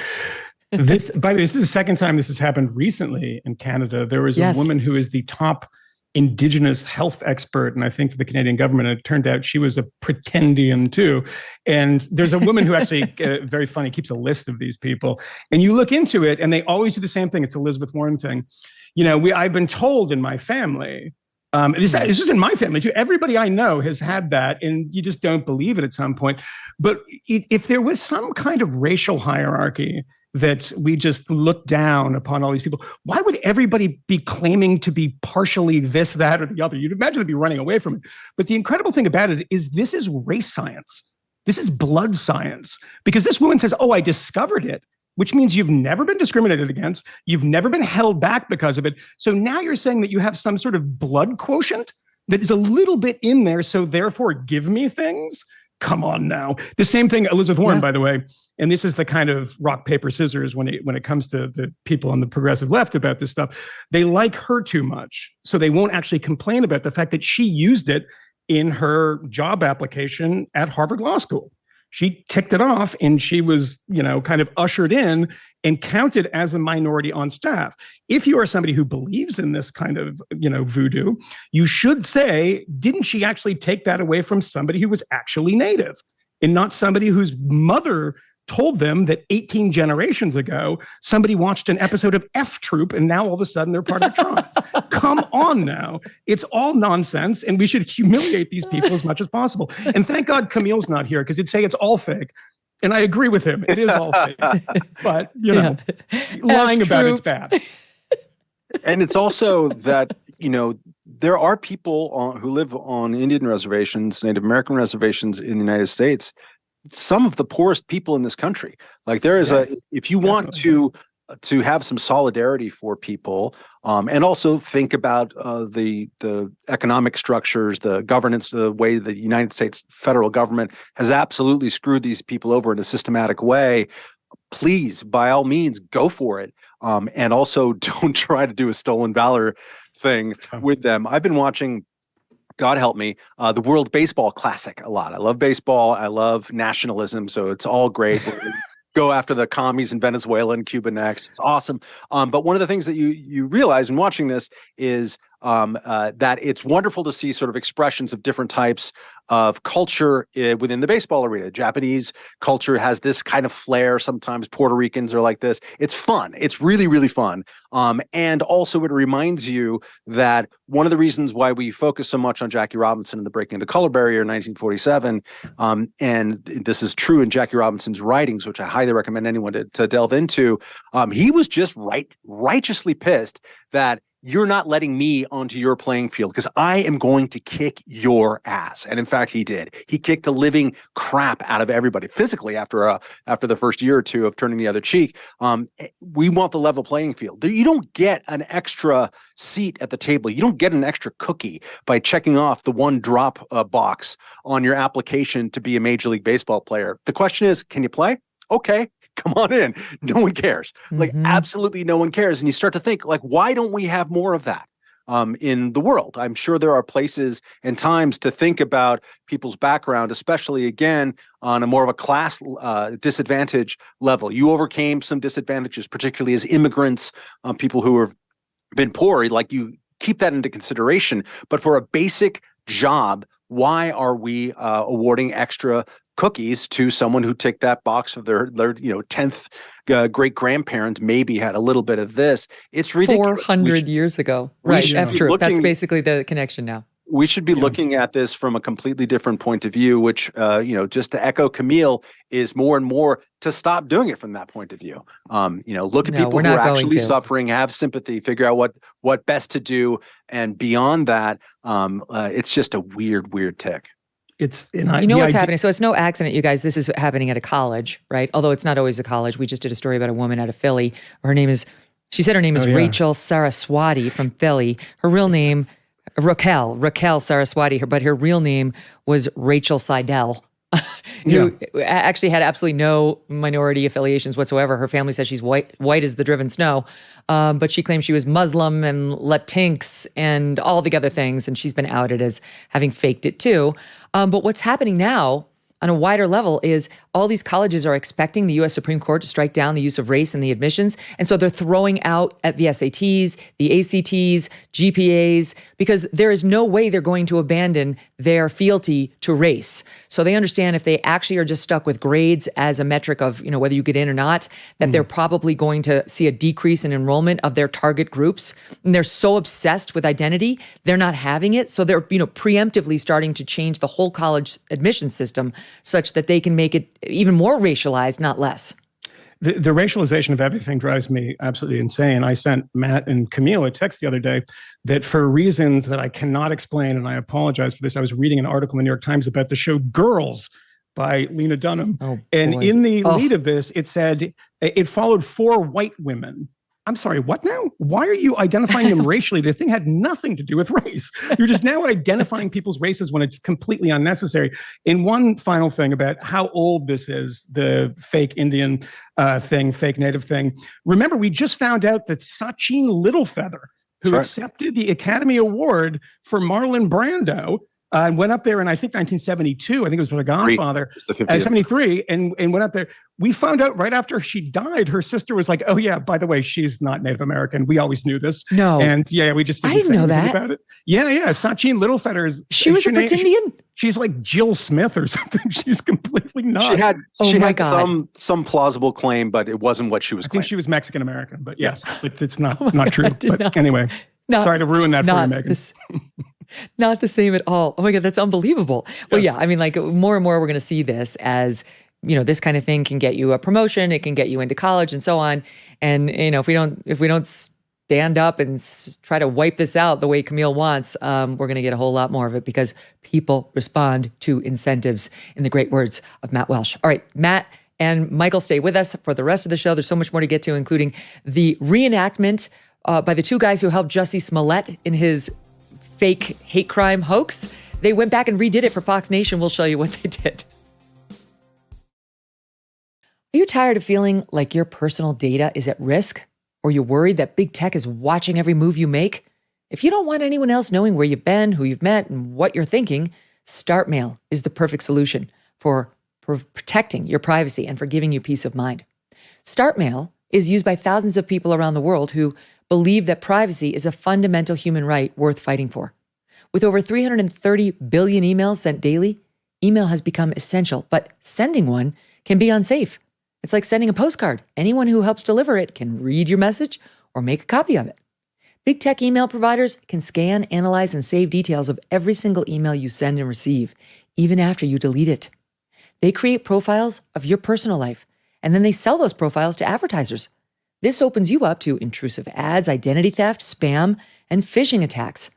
This, by the way, this is the second time this has happened recently in Canada. There was a woman who is the top indigenous health expert, and I think for the Canadian government, it turned out she was a pretendian too. And there's a woman who actually, very funny, keeps a list of these people. And you look into it, and they always do the same thing. It's Elizabeth Warren thing. You know, I've been told in my family, this is in my family too. Everybody I know has had that, and you just don't believe it at some point. But if there was some kind of racial hierarchy that we just look down upon all these people, why would everybody be claiming to be partially this, that, or the other? You'd imagine they'd be running away from it. But the incredible thing about it is this is race science. This is blood science. Because this woman says, oh, I discovered it, which means you've never been discriminated against. You've never been held back because of it. So now you're saying that you have some sort of blood quotient that is a little bit in there. So therefore, give me things. Come on now. The same thing, Elizabeth Warren, by the way, and this is the kind of rock, paper, scissors when it comes to the people on the progressive left about this stuff. They like her too much. So they won't actually complain about the fact that she used it in her job application at Harvard Law School. She ticked it off and she was, kind of ushered in and counted as a minority on staff. If you are somebody who believes in this kind of, voodoo, you should say, didn't she actually take that away from somebody who was actually Native and not somebody whose mother told them that 18 generations ago, somebody watched an episode of F Troop and now all of a sudden they're part of Trump. Come on now. It's all nonsense and we should humiliate these people as much as possible. And thank God Camille's not here because he'd say it's all fake. And I agree with him. It is all fake. But, lying about it's bad. And it's also that, there are people who live on Indian reservations, Native American reservations in the United States, some of the poorest people in this country. Like there is if you want to have some solidarity for people, and also think about the economic structures, the governance, the way the United States federal government has absolutely screwed these people over in a systematic way. Please, by all means, go for it. And also don't try to do a stolen valor thing with them. I've been watching, God help me, the World Baseball Classic a lot. I love baseball. I love nationalism. So it's all great. Go after the commies in Venezuela and Cuba next. It's awesome. But one of the things that you realize in watching this is that it's wonderful to see sort of expressions of different types of culture within the baseball arena. Japanese culture has this kind of flair. Sometimes Puerto Ricans are like this. It's fun. It's really, really fun. And also it reminds you that one of the reasons why we focus so much on Jackie Robinson and the breaking of the color barrier in 1947, and this is true in Jackie Robinson's writings, which I highly recommend anyone to delve into, he was just righteously pissed that you're not letting me onto your playing field because I am going to kick your ass. And in fact, he did. He kicked the living crap out of everybody physically after the first year or two of turning the other cheek. We want the level playing field. You don't get an extra seat at the table. You don't get an extra cookie by checking off the one drop box on your application to be a Major League Baseball player. The question is, can you play? Okay. Come on in. No one cares. Like absolutely no one cares. And you start to think like, why don't we have more of that in the world? I'm sure there are places and times to think about people's background, especially again, on a more of a class disadvantage level. You overcame some disadvantages, particularly as immigrants, people who have been poor, like you keep that into consideration. But for a basic job, why are we awarding extra cookies to someone who ticked that box of their 10th great grandparent maybe had a little bit of this? It's ridiculous. 400 years ago. Right. After that's basically the connection now. We should be looking at this from a completely different point of view, which, just to echo Camille, is more and more to stop doing it from that point of view. Look at people who are actually suffering, have sympathy, figure out what best to do. And beyond that, it's just a weird tick. What's happening. So it's no accident, you guys. This is happening at a college, right? Although it's not always a college. We just did a story about a woman out of Philly. She said her name is Rachel Saraswati from Philly. Her real name, Raquel Saraswati, but her real name was Rachel Seidel, who actually had absolutely no minority affiliations whatsoever. Her family says she's white as the driven snow, but she claims she was Muslim and Latinx and all the other things, and she's been outed as having faked it too. But what's happening now on a wider level is all these colleges are expecting the U.S. Supreme Court to strike down the use of race in the admissions. And so they're throwing out at the SATs, the ACTs, GPAs, because there is no way they're going to abandon their fealty to race. So they understand if they actually are just stuck with grades as a metric of, whether you get in or not, that they're probably going to see a decrease in enrollment of their target groups. And they're so obsessed with identity, they're not having it. So they're, preemptively starting to change the whole college admission system such that they can make it even more racialized, not less. The racialization of everything drives me absolutely insane. I sent Matt and Camille a text the other day that for reasons that I cannot explain, and I apologize for this, I was reading an article in the New York Times about the show Girls by Lena Dunham. And in the lead of this, it said it followed 4 white women. I'm sorry, what now? Why are you identifying them racially? The thing had nothing to do with race. You're just now identifying people's races when it's completely unnecessary. And one final thing about how old this is, the fake Indian thing, fake Native thing. Remember, we just found out that Sachin Littlefeather, who accepted the Academy Award for Marlon Brando, and went up there in, I think, 1972. I think it was for The Godfather. 73, and went up there. We found out right after she died, her sister was like, "Oh yeah, by the way, she's not Native American. We always knew this." No, and we just didn't say anything about it. Yeah. Sachin Littlefeather is. She was a Indian. She's like Jill Smith or something. She's completely not. She had some plausible claim, but it wasn't what she was. I think she was Mexican American, but yes, it's not true. But anyway, sorry to ruin that for you, Megyn. Not the same at all. Oh my God, that's unbelievable. Yes. Well, yeah, I mean, like more and more we're going to see this as this kind of thing can get you a promotion, it can get you into college and so on. And, if we don't stand up and try to wipe this out the way Camille wants, we're going to get a whole lot more of it because people respond to incentives, in the great words of Matt Welch. All right, Matt and Michael, stay with us for the rest of the show. There's so much more to get to, including the reenactment by the two guys who helped Jussie Smollett in his fake hate crime hoax. They went back and redid it for Fox Nation. We'll show you what they did. Are you tired of feeling like your personal data is at risk? Or you're worried that big tech is watching every move you make? If you don't want anyone else knowing where you've been, who you've met, and what you're thinking, StartMail is the perfect solution for protecting your privacy and for giving you peace of mind. StartMail is used by thousands of people around the world who believe that privacy is a fundamental human right worth fighting for. With over 330 billion emails sent daily, email has become essential, but sending one can be unsafe. It's like sending a postcard. Anyone who helps deliver it can read your message or make a copy of it. Big tech email providers can scan, analyze, and save details of every single email you send and receive, even after you delete it. They create profiles of your personal life, and then they sell those profiles to advertisers. This opens you up to intrusive ads, identity theft, spam, and phishing attacks.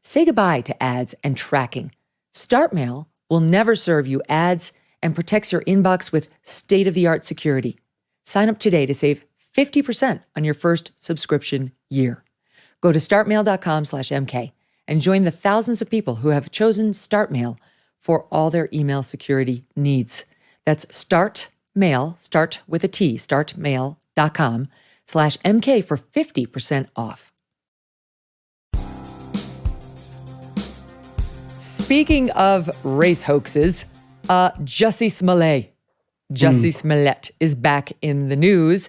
Say goodbye to ads and tracking. StartMail will never serve you ads and protects your inbox with state-of-the-art security. Sign up today to save 50% on your first subscription year. Go to startmail.com/MK and join the thousands of people who have chosen StartMail for all their email security needs. That's StartMail, start with a T, startmail.com/MK for 50% off. Speaking of race hoaxes, Jussie Smollett. Jussie Smollett is back in the news.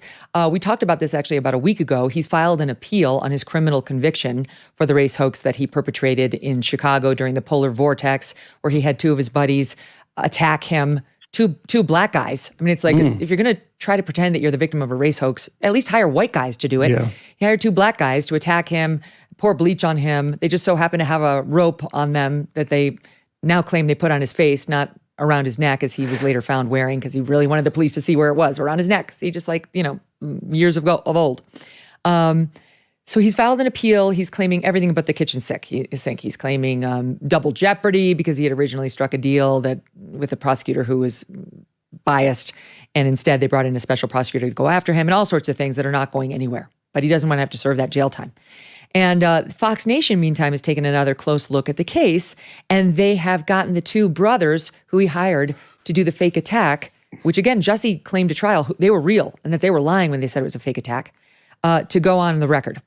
We talked about this actually about a week ago. He's filed an appeal on his criminal conviction for the race hoax that he perpetrated in Chicago during the polar vortex, where he had two of his buddies attack him, two black guys. I mean, it's like, if you're going to try to pretend that you're the victim of a race hoax, at least hire white guys to do it. Yeah. He hired two black guys to attack him, pour bleach on him. They just so happen to have a rope on them that they now claim they put on his face, not around his neck, as he was later found wearing, because he really wanted the police to see where it was, around his neck. See, just like, years of old. So he's filed an appeal. He's claiming everything but the kitchen sink. He's claiming double jeopardy because he had originally struck a deal with a prosecutor who was biased, and instead they brought in a special prosecutor to go after him, and all sorts of things that are not going anywhere. But he doesn't want to have to serve that jail time. And Fox Nation, meantime, has taken another close look at the case, and they have gotten the two brothers who he hired to do the fake attack, which again, Jussie claimed at trial, they were real and that they were lying when they said it was a fake attack, to go on the record.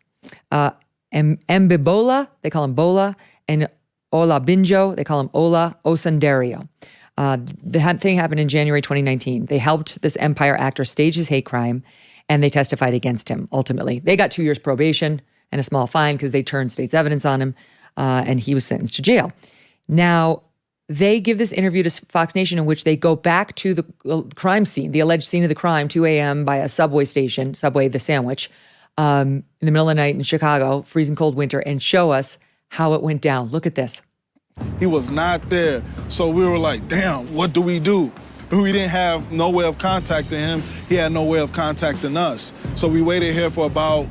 Mbibola, they call him Bola, and Olabinjo, they call him Ola Osundario. The thing happened in January 2019. They helped this Empire actor stage his hate crime, and they testified against him, ultimately. They got 2 years probation and a small fine because they turned state's evidence on him, and he was sentenced to jail. Now, they give this interview to Fox Nation in which they go back to the crime scene, the alleged scene of the crime, 2 a.m. by a subway station, Subway the Sandwich, in the middle of the night in Chicago, freezing cold winter, and show us how it went down. Look at this. He was not there, so we were like, damn, what do? We didn't have no way of contacting him. He had no way of contacting us. So we waited here for about,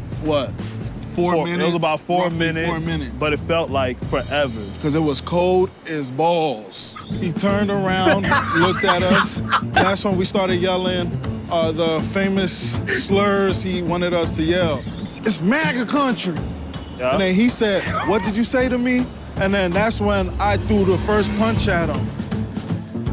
4 minutes? It was about 4 minutes, but it felt like forever. Because it was cold as balls. He turned around, looked at us. That's when we started yelling the famous slurs he wanted us to yell. It's MAGA country. Yeah. And then he said, what did you say to me? And then that's when I threw the first punch at him.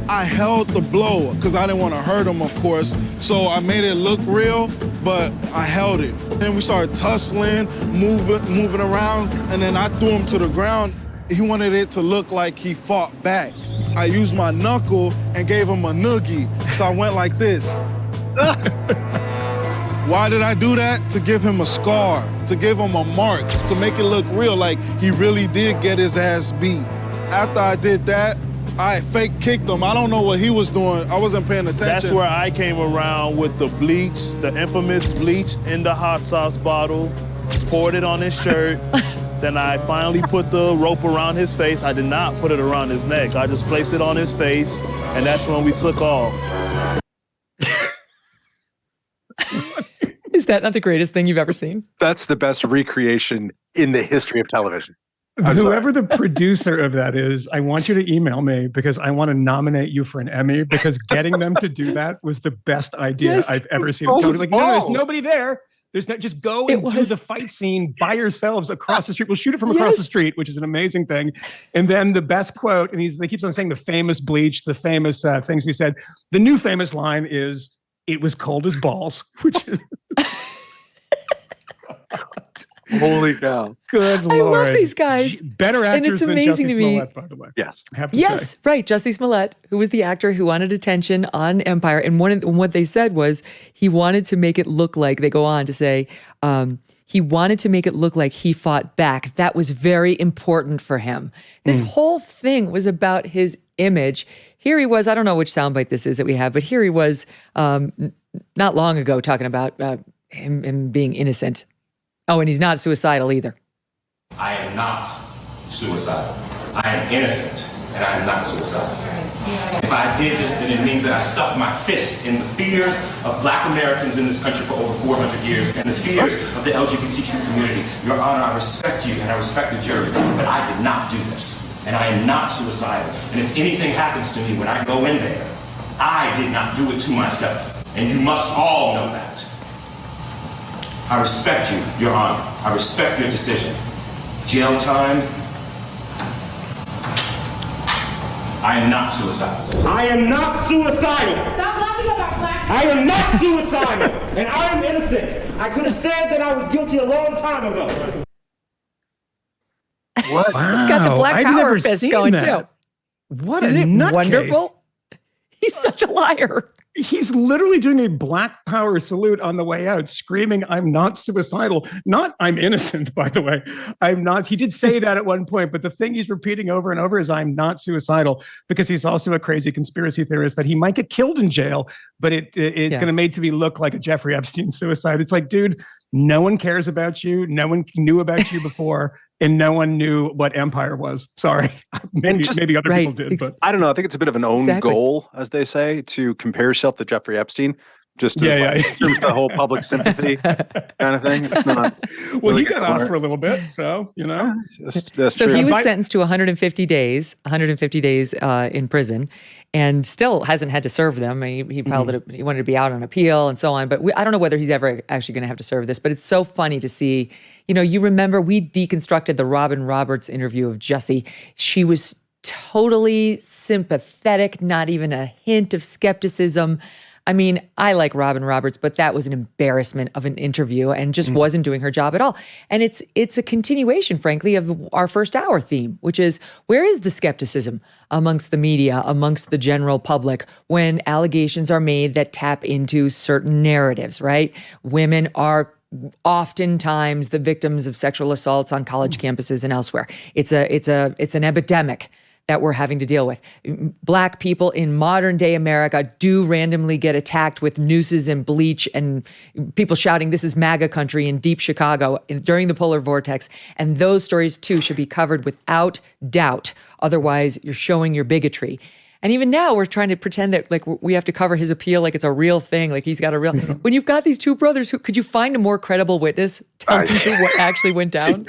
I held the blow because I didn't want to hurt him, of course. So I made it look real, but I held it. Then we started tussling, moving around, and then I threw him to the ground. He wanted it to look like he fought back. I used my knuckle and gave him a noogie, so I went like this. Why did I do that? To give him a scar, to give him a mark, to make it look real, like he really did get his ass beat. After I did that, I fake kicked him. I don't know what he was doing. I wasn't paying attention. That's where I came around with the bleach, the infamous bleach in the hot sauce bottle, poured it on his shirt, Then I finally put the rope around his face. I did not put it around his neck. I just placed it on his face, and that's when we took off. Is that not the greatest thing you've ever seen? That's the best recreation in the history of television. Whoever the producer of that is, I want you to email me because I want to nominate you for an Emmy, because getting them to do that was the best idea I've ever seen. Tony's like, no, there's nobody there. There's not, just go and do the fight scene by yourselves across the street. We'll shoot it from across the street, which is an amazing thing. And then the best quote, and they keeps on saying the famous bleach, the famous things we said. The new famous line is, "It was cold as balls," which is holy cow. Good Lord. I love these guys. Better actors than Jussie Smollett, by the way. Yes. I have to say. Right. Jussie Smollett, who was the actor who wanted attention on Empire. And what they said was he wanted to make it look like, they go on to say, he wanted to make it look like he fought back. That was very important for him. This whole thing was about his image. Here he was, I don't know which soundbite this is that we have, but here he was not long ago talking about him being innocent. Oh, and he's not suicidal either. I am not suicidal. I am innocent, and I am not suicidal. If I did this, then it means that I stuck my fist in the fears of Black Americans in this country for over 400 years and the fears of the LGBTQ community. Your Honor, I respect you and I respect the jury, but I did not do this, and I am not suicidal. And if anything happens to me when I go in there, I did not do it to myself, and you must all know that. I respect you, Your Honor. I respect your decision. Jail time. I am not suicidal. I am not suicidal. Stop laughing about Black. I am not suicidal, and I am innocent. I could have said that I was guilty a long time ago. What? Wow. He's got the Black Power fist going too. What Isn't a it nutcase. wonderful? He's such a liar. He's literally doing a Black Power salute on the way out, screaming, "I'm not suicidal." Not, "I'm innocent," by the way. I'm not. He did say that at one point, but the thing he's repeating over and over is, "I'm not suicidal," because he's also a crazy conspiracy theorist that he might get killed in jail, but it's going to make to be look like a Jeffrey Epstein suicide. It's like, dude, no one cares about you. No one knew about you before. And no one knew what Empire was. Sorry. Maybe other people did. But I don't know. I think it's a bit of an own goal, as they say, to compare yourself to JeffreyEpstein. Just to the whole public sympathy kind of thing. It's not. Well, really, he got off for a little bit, so you know. That's so true. he was sentenced to 150 days in prison, and still hasn't had to serve them. He filed it. He wanted to be out on appeal and so on. But I don't know whether he's ever actually going to have to serve this. But it's so funny to see. You know, you remember we deconstructed the Robin Roberts interview of Jussie. She was totally sympathetic, not even a hint of skepticism. I mean, I like Robin Roberts, but that was an embarrassment of an interview and just wasn't doing her job at all. And it's a continuation, frankly, of our first hour theme, which is, where is the skepticism amongst the media, amongst the general public, when allegations are made that tap into certain narratives, right? Women are oftentimes the victims of sexual assaults on college campuses and elsewhere. It's an epidemic that we're having to deal with. Black people in modern day America do randomly get attacked with nooses and bleach and people shouting, "This is MAGA country" in deep Chicago during the polar vortex. And those stories too should be covered without doubt. Otherwise, you're showing your bigotry. And even now we're trying to pretend that like we have to cover his appeal like it's a real thing, like he's got a real, when you've got these two brothers who, could you find a more credible witness telling people what actually went down?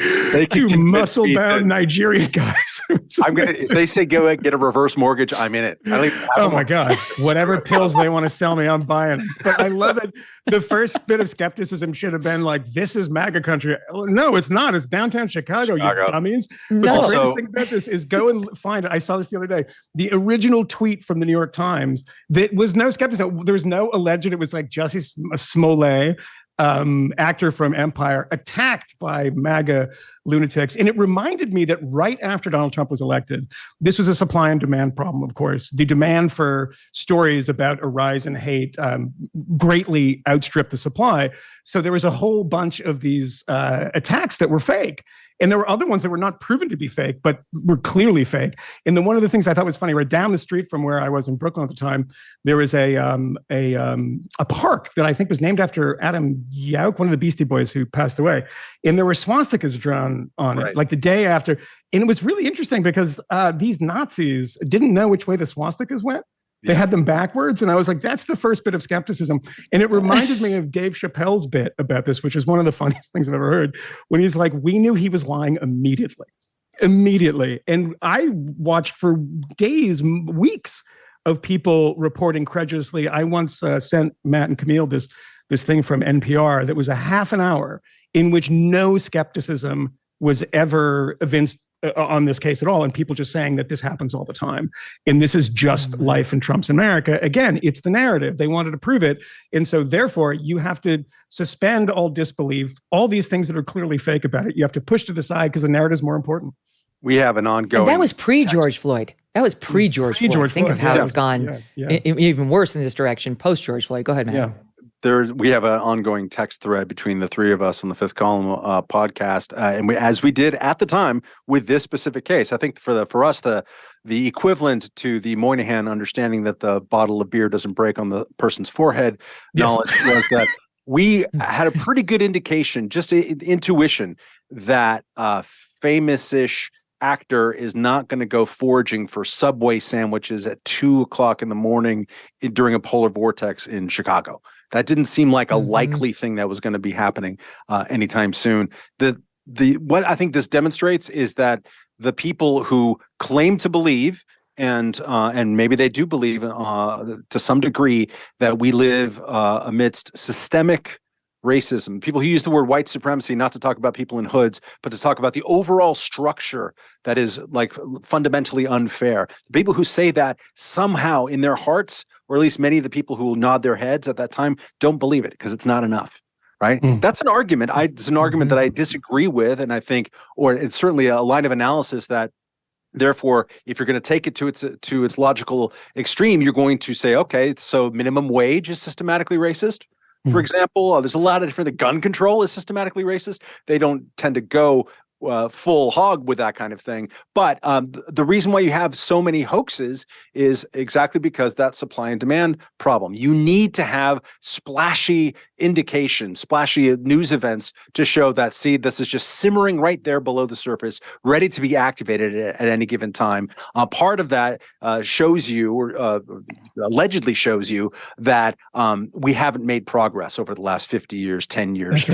Two muscle-bound Nigerian guys. If they say go get a reverse mortgage, I'm in it. Oh my God. Whatever pills they want to sell me, I'm buying them. But I love it. The first bit of skepticism should have been like, "This is MAGA country." No, it's not. It's downtown Chicago, you dummies. But the greatest thing about this is go and find it. I saw this the other day. The original tweet from the New York Times, that was no skepticism. There was no alleged. It was like Jussie Smollett, actor from Empire, attacked by MAGA lunatics. And it reminded me that right after Donald Trump was elected, this was a supply and demand problem, of course. The demand for stories about a rise in hate greatly outstripped the supply. So there was a whole bunch of these attacks that were fake. And there were other ones that were not proven to be fake, but were clearly fake. And then one of the things I thought was funny, right down the street from where I was in Brooklyn at the time, there was a park that I think was named after Adam Yauch, one of the Beastie Boys who passed away. And there were swastikas drawn on it, like the day after. And it was really interesting because these Nazis didn't know which way the swastikas went. They had them backwards. And I was like, that's the first bit of skepticism. And it reminded me of Dave Chappelle's bit about this, which is one of the funniest things I've ever heard, when he's like, we knew he was lying immediately. And I watched for days, weeks of people reporting credulously. I once sent Matt and Camille this thing from NPR that was a half an hour in which no skepticism was ever evinced on this case at all, and people just saying that this happens all the time, and this is just life in Trump's America. Again, it's the narrative. They wanted to prove it, and so therefore you have to suspend all disbelief. All these things that are clearly fake about it, you have to push to the side because the narrative is more important. We have an ongoing. And that was pre-George Floyd. That was pre-George Floyd. Think of how it's gone even worse in this direction post-George Floyd. Go ahead, man. Yeah. We have an ongoing text thread between the three of us on the Fifth Column podcast, and as we did at the time with this specific case. I think for us the equivalent to the Moynihan understanding that the bottle of beer doesn't break on the person's forehead knowledge was that we had a pretty good indication, just intuition, that famous-ish actor is not going to go foraging for Subway sandwiches at 2:00 in the morning during a polar vortex in Chicago. That didn't seem like a likely thing that was going to be happening anytime soon. What I think this demonstrates is that the people who claim to believe, and maybe they do believe to some degree, that we live amidst systemic racism, people who use the word white supremacy not to talk about people in hoods, but to talk about the overall structure that is like fundamentally unfair. The people who say that somehow in their hearts, or at least many of the people who will nod their heads at that time, don't believe it because it's not enough, right? That's an argument. It's an argument that I disagree with, and I think, or it's certainly a line of analysis that, therefore, if you're going to take it to its logical extreme, you're going to say, okay, so minimum wage is systematically racist. For example, there's a lot of different. The gun control is systematically racist. They don't tend to go full hog with that kind of thing. But the reason why you have so many hoaxes is exactly because that supply and demand problem. You need to have splashy indications, splashy news events to show that, see, this is just simmering right there below the surface, ready to be activated at any given time. Part of that shows you, or allegedly shows you, that we haven't made progress over the last 50 years, 10 years,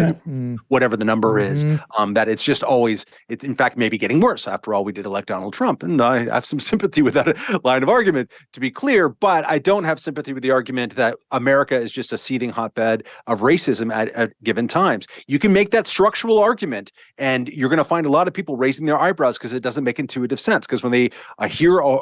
whatever the number is, that it's just always, it's in fact maybe getting worse. After all, we did elect Donald Trump, and I have some sympathy with that line of argument, to be clear, but I don't have sympathy with the argument that America is just a seething hotbed of racism at given times. You can make that structural argument, and you're going to find a lot of people raising their eyebrows because it doesn't make intuitive sense. Because when they hear a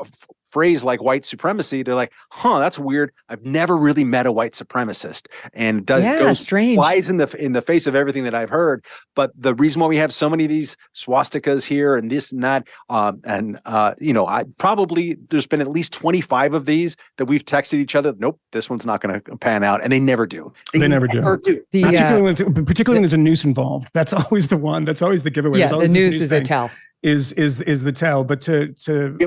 phrase like white supremacy, they're like, that's weird. I've never really met a white supremacist. And strange. Flies in the face of everything that I've heard. But the reason why we have so many of these swastikas here and this and that, I probably, there's been at least 25 of these that we've texted each other. Nope, this one's not going to pan out. And they never do. They never do. Particularly when there's a noose involved. That's always the one. That's always the giveaway. Yeah, the noose is a tell. Is the tell, but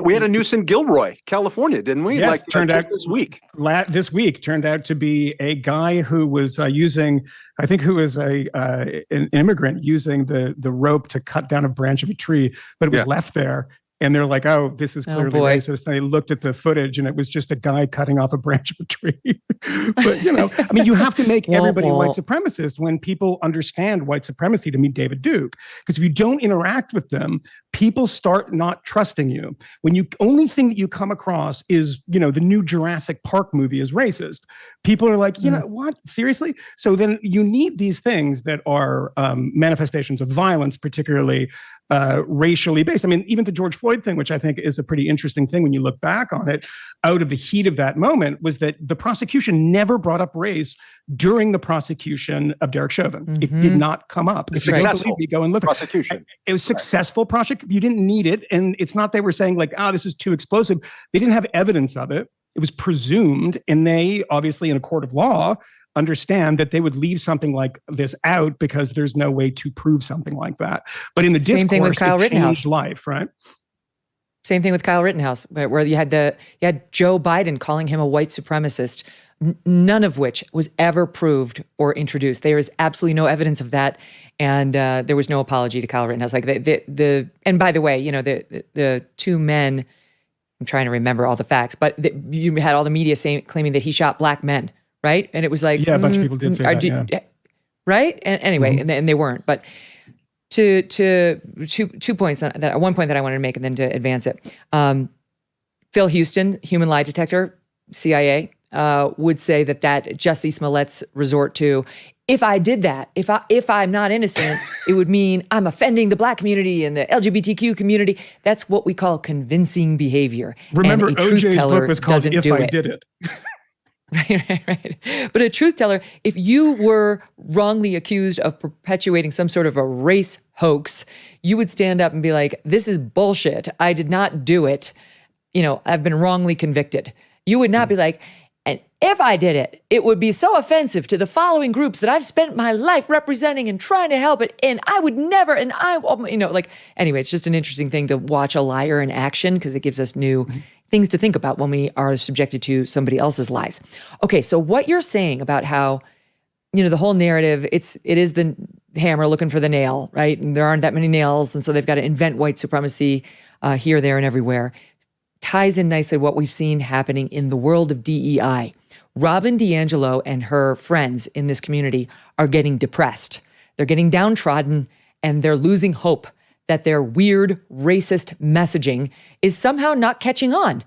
we had a noose in Gilroy, California, didn't we? Yes, turned out this week. This week turned out to be a guy who was using, I think, who was an immigrant using the rope to cut down a branch of a tree, but it was left there. And they're like, oh, this is clearly racist. And they looked at the footage and it was just a guy cutting off a branch of a tree. But, you have to make everybody a white supremacist when people understand white supremacy to mean David Duke. Because if you don't interact with them, people start not trusting you. When only thing that you come across is, the new Jurassic Park movie is racist. People are like, what? Seriously? So then you need these things that are manifestations of violence, particularly racially based. I mean, even the George Floyd thing, which I think is a pretty interesting thing when you look back on it, out of the heat of that moment, was that the prosecution never brought up race during the prosecution of Derek Chauvin. It did not come up. It's successful. Go and look. Prosecution. It was successful prosecution. You didn't need it. And it's not they were saying like, this is too explosive. They didn't have evidence of it. It was presumed. And they obviously, in a court of law, understand that they would leave something like this out because there's no way to prove something like that. But in the discourse, Same thing with Kyle it Rittenhouse. changed life, right? Same thing with Kyle Rittenhouse, where you had Joe Biden calling him a white supremacist, none of which was ever proved or introduced. There is absolutely no evidence of that, and there was no apology to Kyle Rittenhouse. Like and by the way, the two men. I'm trying to remember all the facts, but you had all the media claiming that he shot black men, right? And it was like, yeah, a bunch of people did say that, yeah. Right? And anyway, and they weren't, but. To 2 points that 1 point that I wanted to make, and then to advance it. Phil Houston, human lie detector, CIA, would say that Jussie Smollett's resort to, if I did that, if I'm not innocent, it would mean I'm offending the black community and the LGBTQ community. That's what we call convincing behavior. Remember, and a truth OJ's teller book was called "If I Did It." Right. But a truth teller, if you were wrongly accused of perpetuating some sort of a race hoax, you would stand up and be like, this is bullshit. I did not do it. I've been wrongly convicted. You would not be like, and if I did it, it would be so offensive to the following groups that I've spent my life representing and trying to help it. And I would never, anyway, it's just an interesting thing to watch a liar in action because it gives us new things to think about when we are subjected to somebody else's lies. Okay, so what you're saying about how, the whole narrative, it is the hammer looking for the nail, right? And there aren't that many nails, and so they've got to invent white supremacy here, there, and everywhere. Ties in nicely what we've seen happening in the world of DEI. Robin DiAngelo and her friends in this community are getting depressed. They're getting downtrodden, and they're losing hope that their weird racist messaging is somehow not catching on.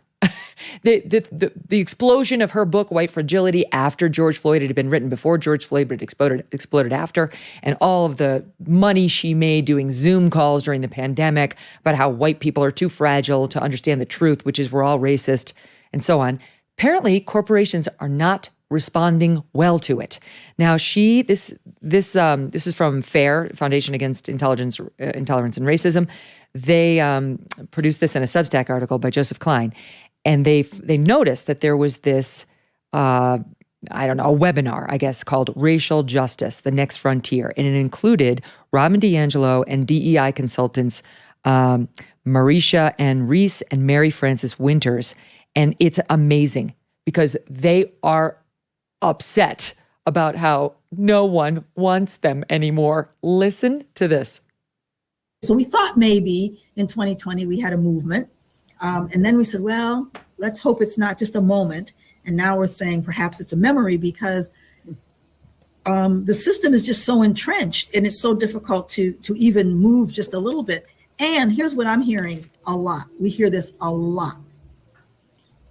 The explosion of her book, White Fragility, after George Floyd, it had been written before George Floyd, but it exploded after, and all of the money she made doing Zoom calls during the pandemic about how white people are too fragile to understand the truth, which is we're all racist, and so on. Apparently, corporations are not responding well to it. Now, this is from FAIR, Foundation Against Intolerance and Racism. They produced this in a Substack article by Joseph Klein, and they noticed that there was this, a webinar, I guess, called Racial Justice, The Next Frontier, and it included Robin DiAngelo and DEI consultants Marisha and Reese and Mary Frances Winters, and it's amazing because they are upset about how no one wants them anymore. Listen to this. So we thought maybe in 2020 we had a movement. And then we said, well, let's hope it's not just a moment. And now we're saying perhaps it's a memory because the system is just so entrenched and it's so difficult to even move just a little bit. And here's what I'm hearing a lot. We hear this a lot.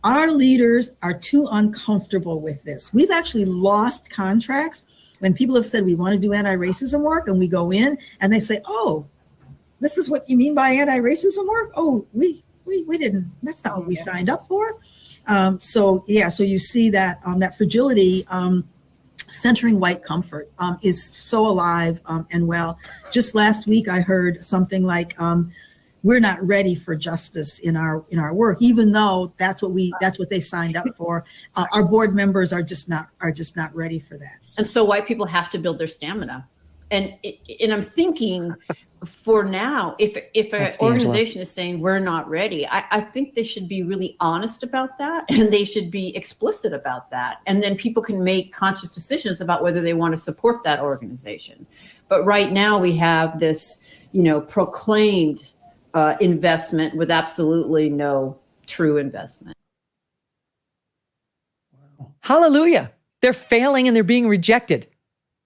Our leaders are too uncomfortable with this. We've actually lost contracts when people have said we want to do anti-racism work, and we go in and they say, oh, this is what you mean by anti-racism work? Oh, we didn't, that's not what we signed up for. So you see that that fragility centering white comfort is so alive and well. Just last week, I heard something like, we're not ready for justice in our work, even though that's what they signed up for. Our board members are just not ready for that. And so white people have to build their stamina. And I'm thinking for now, if an organization is saying we're not ready, I think they should be really honest about that, and they should be explicit about that. And then people can make conscious decisions about whether they want to support that organization. But right now we have this, proclaimed investment with absolutely no true investment. Hallelujah. They're failing and they're being rejected.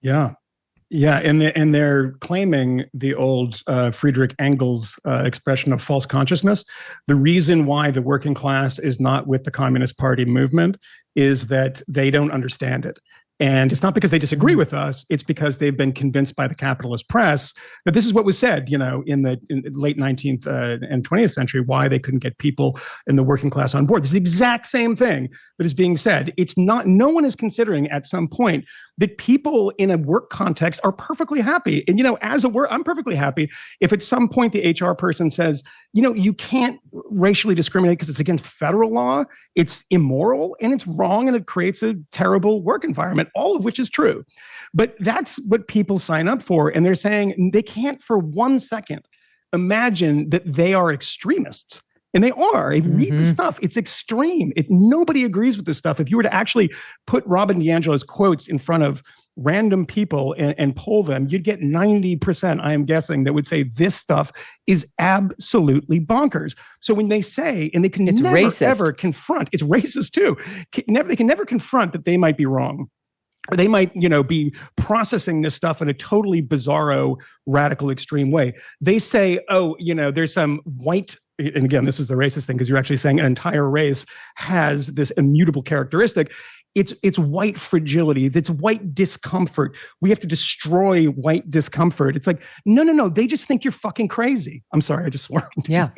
Yeah. Yeah, and they're claiming the old Friedrich Engels expression of false consciousness. The reason why the working class is not with the Communist Party movement is that they don't understand it. And it's not because they disagree with us, it's because they've been convinced by the capitalist press that this is what was said, in the late 19th and 20th century, why they couldn't get people in the working class on board. This is the exact same thing that is being said. It's not, no one is considering at some point that people in a work context are perfectly happy. And, as a work, I'm perfectly happy if at some point the HR person says, you can't racially discriminate because it's against federal law, it's immoral and it's wrong and it creates a terrible work environment. all of which is true. But that's what people sign up for. And they're saying they can't for 1 second imagine that they are extremists. And they are. Read the stuff. It's extreme. Nobody agrees with this stuff. If you were to actually put Robin DiAngelo's quotes in front of random people and poll them, you'd get 90%, I am guessing, that would say this stuff is absolutely bonkers. So when they say, and they can never, ever confront, it's racist too. They can never confront that they might be wrong. Or they might, be processing this stuff in a totally bizarro, radical, extreme way. They say, there's some white, and again, this is the racist thing because you're actually saying an entire race has this immutable characteristic. It's white fragility. It's white discomfort. We have to destroy white discomfort. It's like, no. They just think you're fucking crazy. I'm sorry, I just swore. Yeah.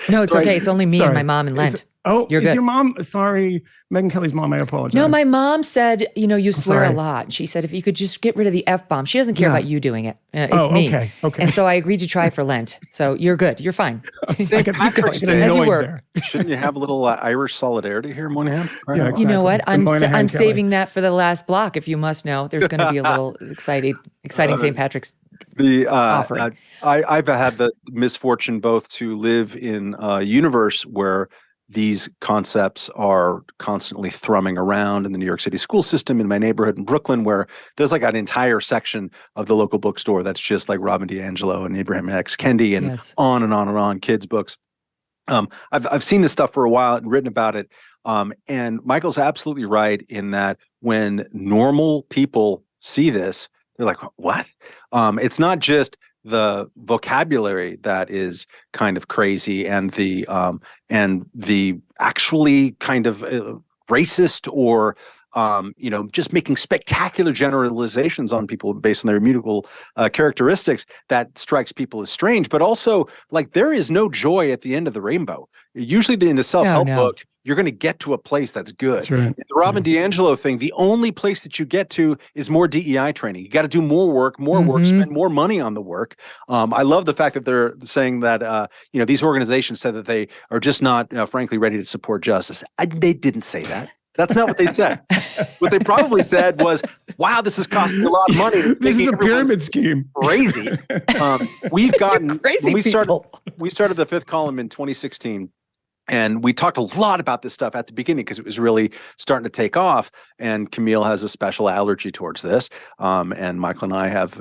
No, it's okay. It's only me and my mom and Lent. You're good. Is your mom? Sorry, Megyn Kelly's mom. I apologize. No, my mom said, you swear a lot. She said, if you could just get rid of the F-bomb. She doesn't care about you doing it. It's me. Okay. And so I agreed to try for Lent. So you're good. You're fine. St. Patrick's Day. As you work. Shouldn't you have a little Irish solidarity here, Moynihan? Yeah, exactly. You know what? I'm saving that for the last block. If you must know, there's going to be a little exciting St. Patrick's offering. I've had the misfortune both to live in a universe where these concepts are constantly thrumming around in the New York City school system, in my neighborhood in Brooklyn, where there's like an entire section of the local bookstore that's just like Robin DiAngelo and Abraham X. Kendi and on and on and on, kids' books. I've seen this stuff for a while and written about it. And Michael's absolutely right in that when normal people see this, they're like, what? It's not just the vocabulary that is kind of crazy and the actually kind of racist or just making spectacular generalizations on people based on their immutable characteristics that strikes people as strange. But also, like, there is no joy at the end of the rainbow. Usually in the self-help book, you're going to get to a place that's good. That's right. The Robin DiAngelo thing, the only place that you get to is more DEI training. You got to do more work, spend more money on the work. I love the fact that they're saying that, these organizations said that they are just not, frankly, ready to support justice. They didn't say that. That's not what they said. What they probably said was, wow, this is costing a lot of money. This is a pyramid scheme. Crazy. We've gotten, crazy when we started the Fifth Column in 2016, and we talked a lot about this stuff at the beginning because it was really starting to take off. And Camille has a special allergy towards this. And Michael and I have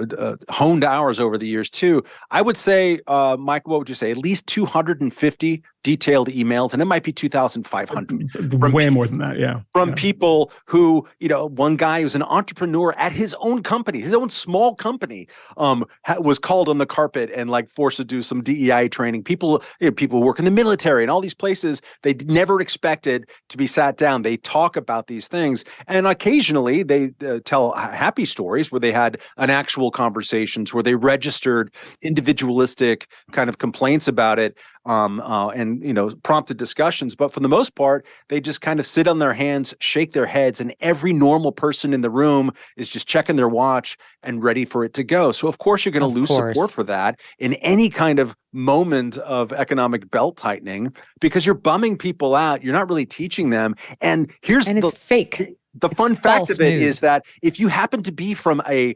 honed ours over the years too. I would say, Mike, what would you say? At least 250 detailed emails, and it might be 2,500. Way more than that, yeah. From people who, one guy who's an entrepreneur at his own company, his own small company, was called on the carpet and like forced to do some DEI training. People who work in the military and all these places they never expected to be sat down. They talk about these things, and occasionally they tell happy stories where they had an actual conversations where they registered individualistic kind of complaints about it. And prompted discussions, but for the most part, they just kind of sit on their hands, shake their heads, and every normal person in the room is just checking their watch and ready for it to go. So of course you're going to lose support for that in any kind of moment of economic belt tightening because you're bumming people out. You're not really teaching them. And it's fake. The fun fact of it is that if you happen to be from a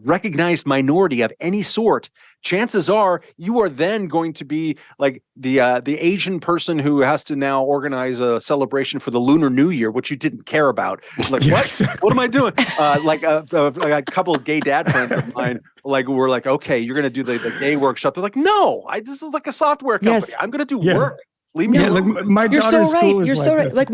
recognized minority of any sort, chances are you are then going to be like the Asian person who has to now organize a celebration for the Lunar New Year, which you didn't care about. Like, what am I doing? Like a couple of gay dad friends of mine, were like, okay, you're going to do the gay workshop. They're like, no, this is like a software company. Yes. I'm going to do work. Leave me alone. Like my You're daughter's so right. school is You're so right. Like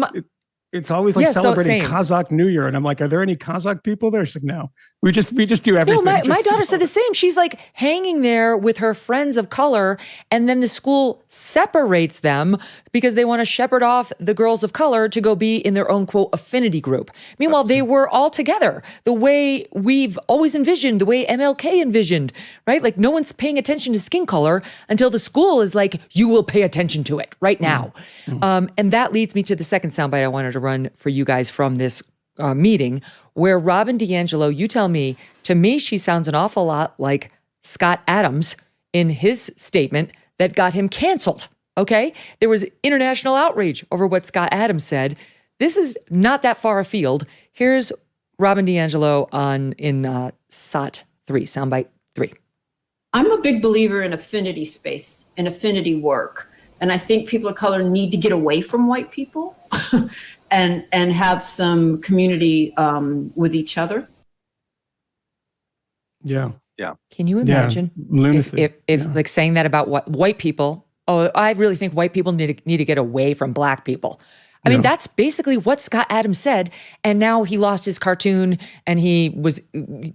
it's always like celebrating Kazakh New Year. And I'm like, are there any Kazakh people there? She's like, no, we just do everything. No, my daughter said the same. She's like hanging there with her friends of color. And then the school separates them because they want to shepherd off the girls of color to go be in their own, quote, affinity group. Meanwhile, they were all together the way we've always envisioned, the way MLK envisioned, right? Like no one's paying attention to skin color until the school is like, you will pay attention to it right now. And that leads me to the second soundbite I wanted to run for you guys from this meeting where Robin DiAngelo, you tell me, to me, she sounds an awful lot like Scott Adams in his statement that got him canceled, okay? There was international outrage over what Scott Adams said. This is not that far afield. Here's Robin DiAngelo in SOT 3, soundbite 3. I'm a big believer in affinity space and affinity work. And I think people of color need to get away from white people and have some community with each other. Yeah. Yeah. Can you imagine if like saying that about what white people? Oh, I really think white people need to get away from black people. I mean, that's basically what Scott Adams said. And now he lost his cartoon and he was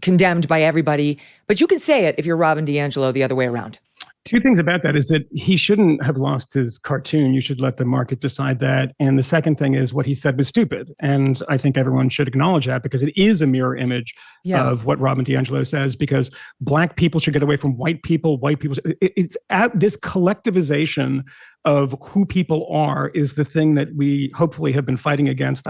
condemned by everybody. But you can say it if you're Robin DiAngelo the other way around. Two things about that is that he shouldn't have lost his cartoon. You should let the market decide that. And the second thing is what he said was stupid. And I think everyone should acknowledge that because it is a mirror image of what Robin DiAngelo says, because black people should get away from white people. It's at this collectivization of who people are is the thing that we hopefully have been fighting against,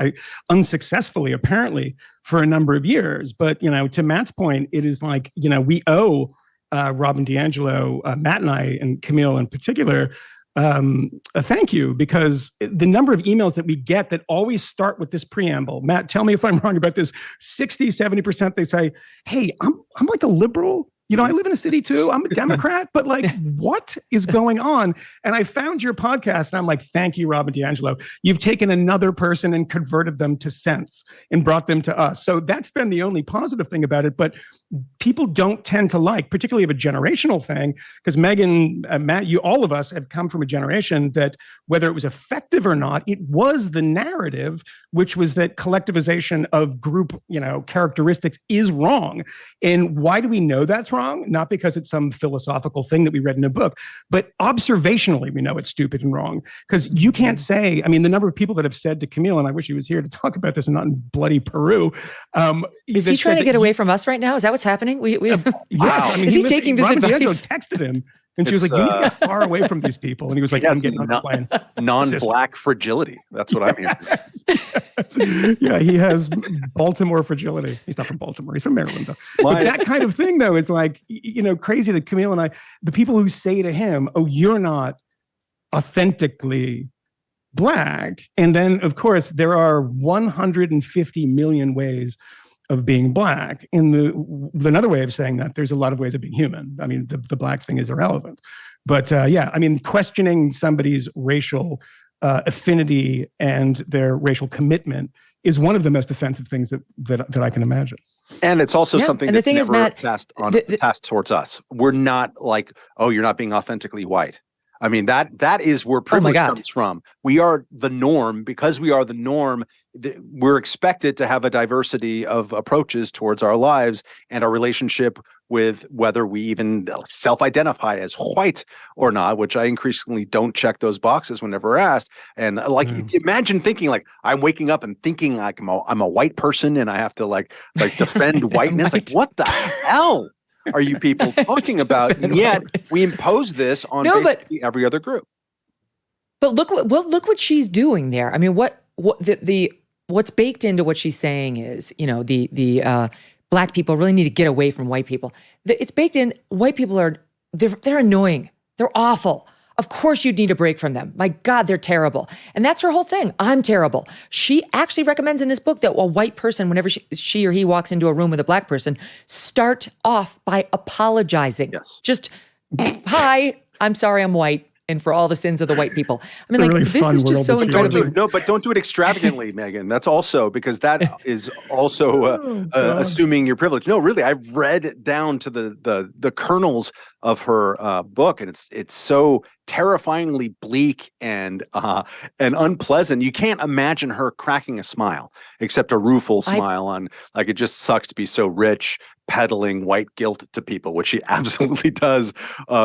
unsuccessfully, apparently, for a number of years. But, to Matt's point, it is like, we owe Robin DiAngelo, Matt and I, and Camille in particular, a thank you, because the number of emails that we get that always start with this preamble. Matt, tell me if I'm wrong about this. 60, 70%, they say, hey, I'm like a liberal. I live in a city too. I'm a Democrat, but like, what is going on? And I found your podcast and I'm like, thank you, Robin DiAngelo. You've taken another person and converted them to sense and brought them to us. So that's been the only positive thing about it. But people don't tend to like, particularly of a generational thing, because Megyn, Matt, all of us have come from a generation that whether it was effective or not, it was the narrative, which was that collectivization of group, characteristics is wrong. And why do we know that's wrong? Not because it's some philosophical thing that we read in a book, but observationally, we know it's stupid and wrong. Because you can't say, the number of people that have said to Camille, and I wish he was here to talk about this and not in bloody Peru. Is he trying to get away from us right now? Is that what's happening? Yes. Is he taking this Robin advice? DiAngelo texted him. And she was like, you need to get far away from these people. And he was like, I'm getting on the plane. Non-black fragility. That's what I'm hearing. Yeah, he has Baltimore fragility. He's not from Baltimore. He's from Maryland, though. But that kind of thing, though, is like, crazy that Camille and I, the people who say to him, oh, you're not authentically black. And then, of course, there are 150 million ways of being black. Another way of saying that, there's a lot of ways of being human. The black thing is irrelevant. But questioning somebody's racial affinity and their racial commitment is one of the most offensive things that I can imagine. And it's also something that's never Matt, passed towards us. We're not like, oh, you're not being authentically white. That is where privilege comes from. We are the norm. Because we are the norm, we're expected to have a diversity of approaches towards our lives and our relationship with whether we even self-identify as white or not, which I increasingly don't check those boxes whenever asked. And imagine thinking like, I'm waking up and thinking like I'm a white person and I have to like defend whiteness. Like, what the hell are you people talking about? And yet we impose this on basically every other group. But look what she's doing there. What's baked into what she's saying is, the black people really need to get away from white people. It's baked in. White people they're annoying. They're awful. Of course you'd need a break from them. My God, they're terrible. And that's her whole thing. I'm terrible. She actually recommends in this book that a white person, whenever she or he walks into a room with a black person, start off by apologizing. Yes. Just, hi, I'm sorry I'm white. And for all the sins of the white people. This is just so incredibly. No, but don't do it extravagantly, Megyn. That's also because that is also assuming your privilege. No, really, I've read down to the kernels of her book, and it's so terrifyingly bleak and unpleasant. You can't imagine her cracking a smile, except a rueful smile on like it just sucks to be so rich, peddling white guilt to people, which she absolutely does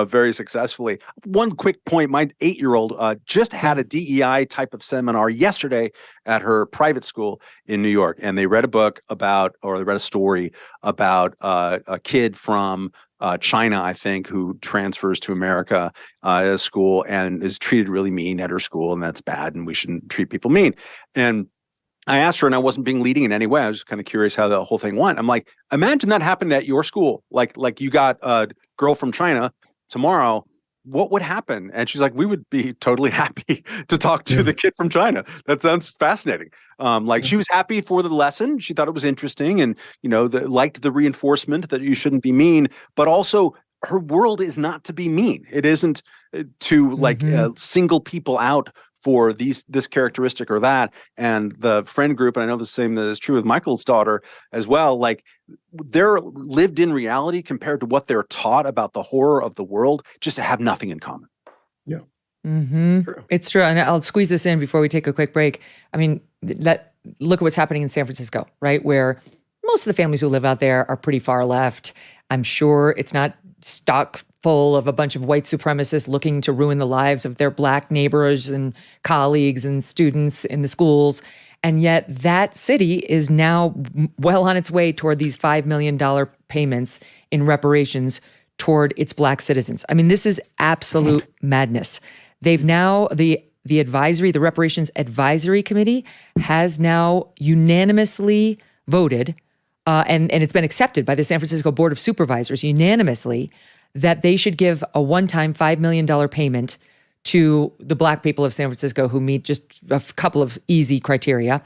very successfully. One quick point, my 8-year-old just had a DEI type of seminar yesterday at her private school in New York, and they read a story about a kid from China, I think, who transfers to America at a school and is treated really mean at her school, and that's bad, and we shouldn't treat people mean. And I asked her, and I wasn't being leading in any way. I was just kind of curious how the whole thing went. I'm like, imagine that happened at your school. Like you got a girl from China tomorrow. what would happen? And she's like, we would be totally happy to talk to the kid from China. That sounds fascinating. She was happy for the lesson. She thought it was interesting and, liked the reinforcement that you shouldn't be mean, but also her world is not to be mean. It isn't to single people out for this characteristic or that. And the friend group, and I know the same is true with Michael's daughter as well, like their lived in reality compared to what they're taught about the horror of the world just to have nothing in common. Yeah. True. It's true. And I'll squeeze this in before we take a quick break. I mean, look at what's happening in San Francisco, right? Where most of the families who live out there are pretty far left. I'm sure it's not stock full of a bunch of white supremacists looking to ruin the lives of their Black neighbors and colleagues and students in the schools. And yet that city is now well on its way toward these $5 million payments in reparations toward its Black citizens. I mean, this is absolute madness. They've now, the Reparations Advisory Committee has now unanimously voted, and it's been accepted by the San Francisco Board of Supervisors unanimously, that they should give a one-time $5 million payment to the Black people of San Francisco who meet just a couple of easy criteria,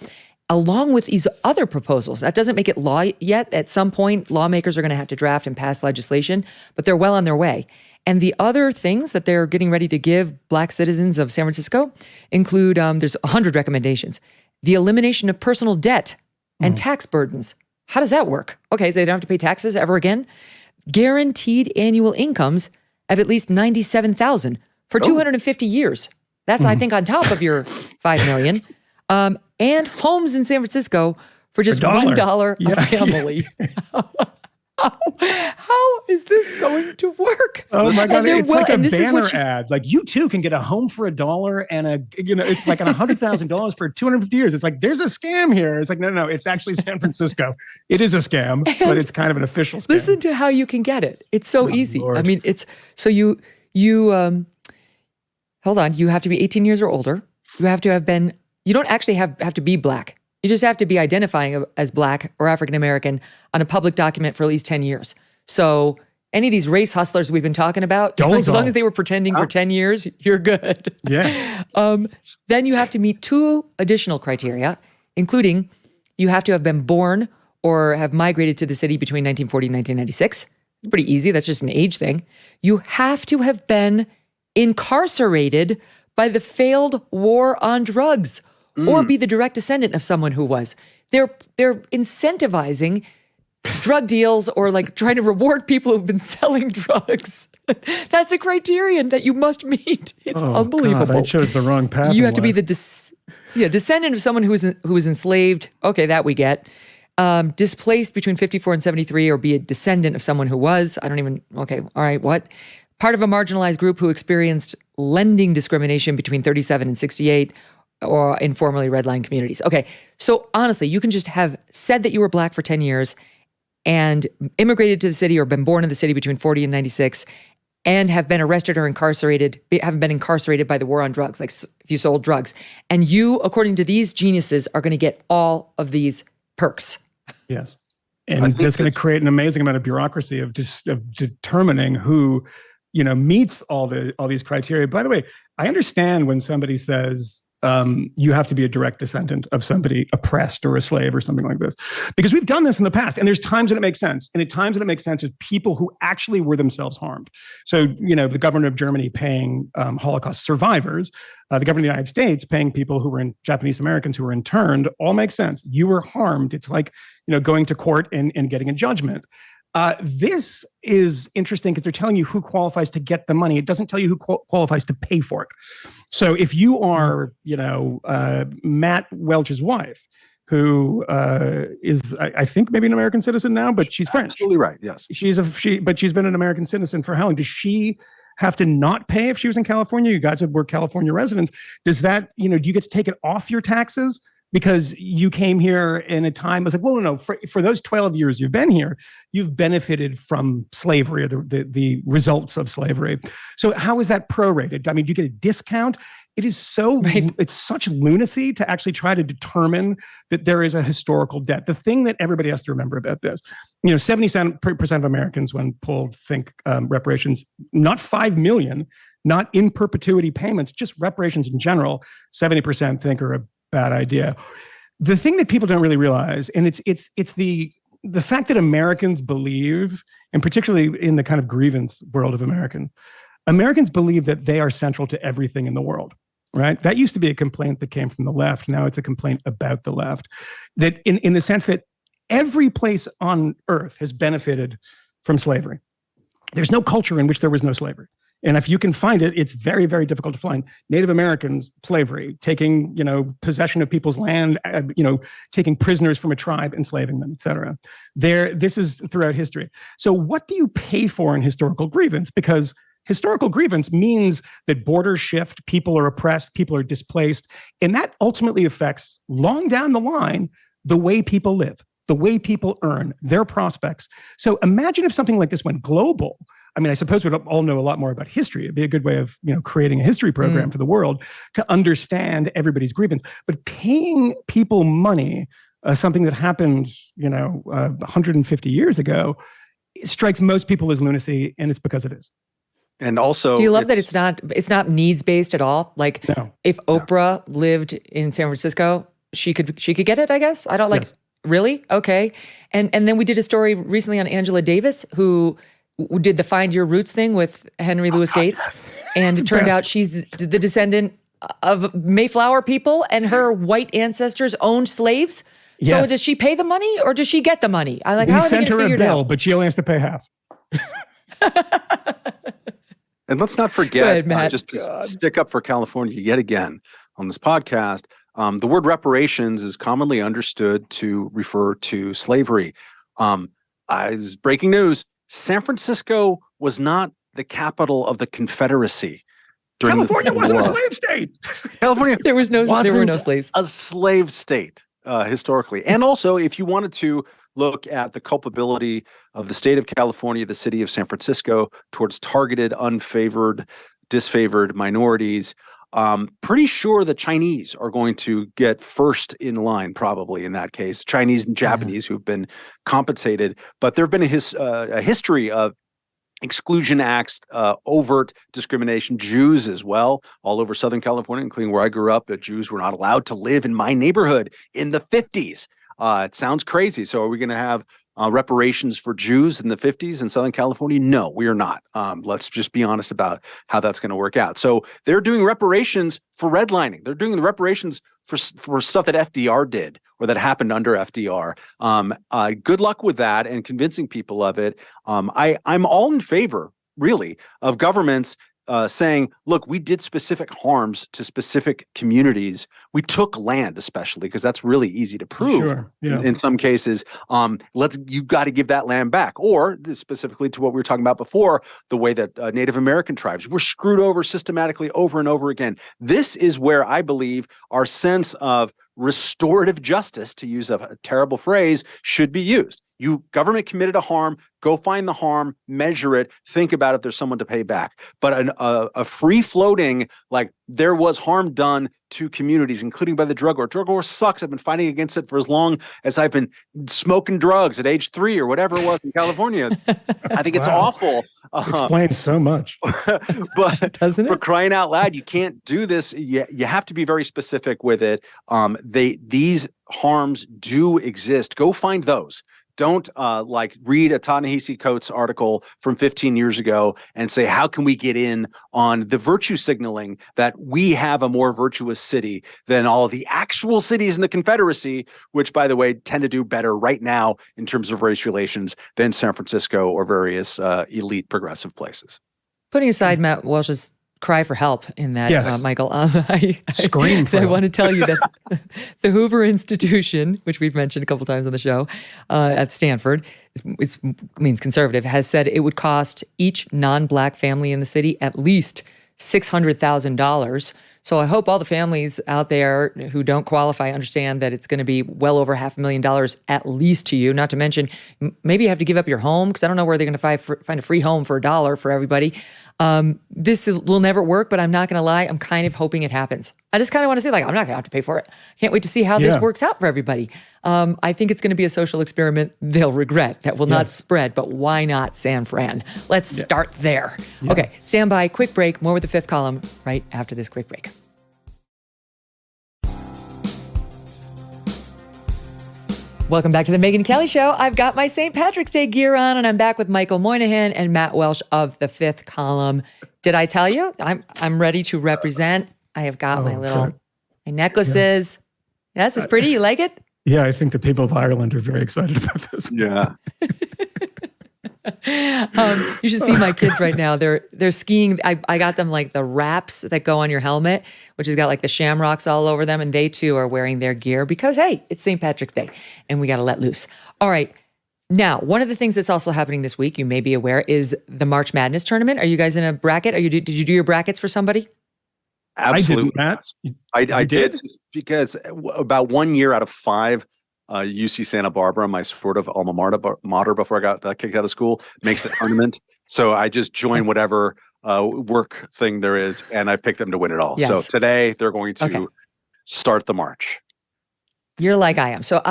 along with these other proposals. That doesn't make it law yet. At some point, lawmakers are going to have to draft and pass legislation, but they're well on their way. And the other things that they're getting ready to give Black citizens of San Francisco include, there's 100 recommendations. The elimination of personal debt and tax burdens. How does that work? Okay, so they don't have to pay taxes ever again. Guaranteed annual incomes of at least $97,000 for 250 years. That's, I think, on top of your $5 million. And homes in San Francisco for just $1 a family. How is this going to work? Oh my God, it's like a banner ad. Like, you too can get a home for $1 and it's like $100,000 for 250 years. It's like, there's a scam here. It's like, no, it's actually San Francisco. It is a scam, but it's kind of an official scam. Listen to how you can get it. It's so easy. Lord. I mean, it's, so you hold on, you have to be 18 years or older. You have to have been, you don't actually have to be Black. You just have to be identifying as Black or African-American on a public document for at least 10 years. So any of these race hustlers we've been talking about, as long as they were pretending for 10 years, you're good. Yeah. Then you have to meet 2 additional criteria, including you have to have been born or have migrated to the city between 1940 and 1996. It's pretty easy. That's just an age thing. You have to have been incarcerated by the failed war on drugs or be the direct descendant of someone who was. They're incentivizing drug deals or like trying to reward people who've been selling drugs. That's a criterion that you must meet. It's unbelievable. God, I chose the wrong path. You have to be the descendant of someone who was enslaved. Okay, that we get. Displaced between 54 and 73, or be a descendant of someone who was. Okay, all right, what? Part of a marginalized group who experienced lending discrimination between 37 and 68, or in formerly redline communities. Okay, so honestly, you can just have said that you were Black for 10 years and immigrated to the city or been born in the city between 40 and 96 and have been arrested or haven't been incarcerated by the war on drugs, like if you sold drugs. And you, according to these geniuses, are going to get all of these perks. Yes. And that's going to create an amazing amount of bureaucracy of determining who, meets all these criteria. By the way, I understand when somebody says, you have to be a direct descendant of somebody oppressed or a slave or something like this. Because we've done this in the past, and there's times when it makes sense. And at times when it makes sense with people who actually were themselves harmed. So, the government of Germany paying Holocaust survivors, the government of the United States paying people who were Japanese Americans who were interned, all makes sense. You were harmed. It's like, going to court and getting a judgment. This is interesting because they're telling you who qualifies to get the money. It doesn't tell you who qualifies to pay for it. So if you are, Matt Welch's wife, who is, I think, maybe an American citizen now, but she's French. Absolutely right. Yes, but she's been an American citizen for how long? Does she have to not pay if she was in California? You guys were California residents. Does that, do you get to take it off your taxes? Because you came here in a time, I was like, well, no, for those 12 years you've been here, you've benefited from slavery or the results of slavery. So how is that prorated? I mean, do you get a discount? It is it's such lunacy to actually try to determine that there is a historical debt. The thing that everybody has to remember about this, 77% of Americans when polled think reparations, not 5 million, not in perpetuity payments, just reparations in general, 70% think are a bad idea. The thing that people don't really realize, and it's the fact that Americans believe, and particularly in the kind of grievance world of Americans believe that they are central to everything in the world, right? That used to be a complaint that came from the left. Now it's a complaint about the left. That in the sense that every place on earth has benefited from slavery. There's no culture in which there was no slavery. And if you can find it, it's very, very difficult to find. Native Americans, slavery, taking, possession of people's land, taking prisoners from a tribe, enslaving them, et cetera. This is throughout history. So what do you pay for in historical grievance? Because historical grievance means that borders shift, people are oppressed, people are displaced, and that ultimately affects, long down the line, the way people live, the way people earn, their prospects. So imagine if something like this went global. I mean, I suppose we'd all know a lot more about history. It'd be a good way of, creating a history program for the world to understand everybody's grievance. But paying people money, something that happened, 150 years ago, strikes most people as lunacy, and it's because it is. And also, do you love that it's not needs based at all? Like, if Oprah lived in San Francisco, she could get it, I guess. I don't like. Yes. Really? Okay. And then we did a story recently on Angela Davis, who did the Find Your Roots thing with Henry Louis Gates. And it turned out she's the descendant of Mayflower people, and her white ancestors owned slaves. Yes. So does she pay the money or does she get the money? I'm like, how are they going to figure it out? We sent her a bill, but she only has to pay half. And let's not forget, just to stick up for California yet again on this podcast, the word reparations is commonly understood to refer to slavery. Breaking news, San Francisco was not the capital of the Confederacy. California wasn't a slave state. California there were no slaves. A slave state historically. And also, if you wanted to look at the culpability of the state of California, the city of San Francisco, towards targeted, unfavored, disfavored minorities, pretty sure the Chinese are going to get first in line, probably in that case. Chinese and Japanese who've been compensated, but there have been a history of exclusion acts, overt discrimination, Jews as well, all over Southern California, including where I grew up. Jews were not allowed to live in my neighborhood in the 50s. It sounds crazy. So are we going to have reparations for Jews in the 50s in Southern California? No, we are not. Let's just be honest about how that's going to work out. So they're doing reparations for redlining. They're doing the reparations for stuff that FDR did or that happened under FDR. Good luck with that and convincing people of it. I'm all in favor, really, of governments saying, look, we did specific harms to specific communities. We took land, especially, because that's really easy to prove in some cases. You've got to give that land back. Or specifically to what we were talking about before, the way that Native American tribes were screwed over systematically over and over again. This is where I believe our sense of restorative justice, to use a terrible phrase, should be used. Government committed a harm, go find the harm, measure it, think about if there's someone to pay back. But a free-floating, like, there was harm done to communities, including by the drug war. Drug war sucks. I've been fighting against it for as long as I've been smoking drugs at age 3 or whatever it was in California. I think it's awful. Explains so much. But doesn't it? For crying out loud, you can't do this. You have to be very specific with it. These harms do exist. Go find those. Don't read a Ta-Nehisi Coates article from 15 years ago and say, how can we get in on the virtue signaling that we have a more virtuous city than all of the actual cities in the Confederacy, which, by the way, tend to do better right now in terms of race relations than San Francisco or various elite progressive places. Putting aside Matt Welch's cry for help in that, Michael. Scream for I help. want to tell you that the Hoover Institution, which we've mentioned a couple times on the show, at Stanford, it means conservative, has said it would cost each non-Black family in the city at least $600,000. So I hope all the families out there who don't qualify understand that it's going to be well over $500,000 at least to you. Not to mention, maybe you have to give up your home, because I don't know where they're going to find a free home for $1 for everybody. This will never work, but I'm not going to lie. I'm kind of hoping it happens. I just kind of want to say, like, I'm not going to have to pay for it. Can't wait to see how this works out for everybody. I think it's going to be a social experiment they'll regret that will not spread, but why not San Fran? Let's start there. Yeah. Okay, stand by, quick break, more with the fifth column right after this quick break. Welcome back to the Megyn Kelly Show. I've got my St. Patrick's Day gear on, and I'm back with Michael Moynihan and Matt Welch of the fifth column. Did I tell you? I'm ready to represent. I have got my necklaces. Yeah. Yes, it's pretty. You like it? Yeah, I think the people of Ireland are very excited about this. Yeah. You should see my kids right now. They're skiing. I got them like the wraps that go on your helmet, which has got like the shamrocks all over them. And they too are wearing their gear because, hey, it's St. Patrick's Day and we got to let loose. All right. Now, one of the things that's also happening this week, you may be aware, is the March Madness tournament. Are you guys in a bracket? Did you do your brackets for somebody? Absolutely. I did because about 1 year out of 5, UC Santa Barbara, my sort of alma mater before I got kicked out of school, makes the tournament. So I just joined whatever work thing there is, and I picked them to win it all. Yes. So today they're going to start the march. You're like I am. So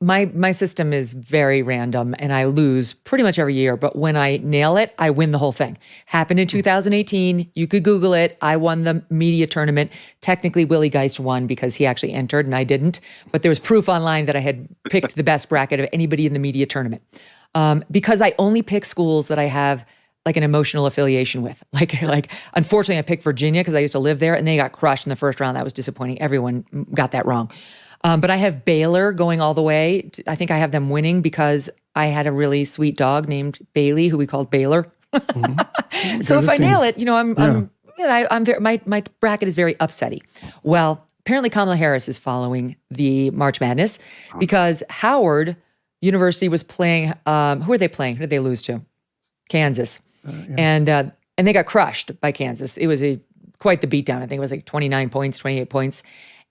my system is very random and I lose pretty much every year. But when I nail it, I win the whole thing. Happened in 2018. You could Google it. I won the media tournament. Technically, Willie Geist won because he actually entered and I didn't. But there was proof online that I had picked the best bracket of anybody in the media tournament. Because I only pick schools that I have like an emotional affiliation with. Like unfortunately, I picked Virginia because I used to live there and they got crushed in the first round. That was disappointing. Everyone got that wrong. But I have Baylor going all the way. I think I have them winning because I had a really sweet dog named Bailey who we called Baylor. So if I nail it, my bracket is very upsetty. Well, apparently Kamala Harris is following the March Madness because Howard University was playing. Who are they playing? Who did they lose to? Kansas, and they got crushed by Kansas. It was quite the beatdown. I think it was like 29 points, 28 points,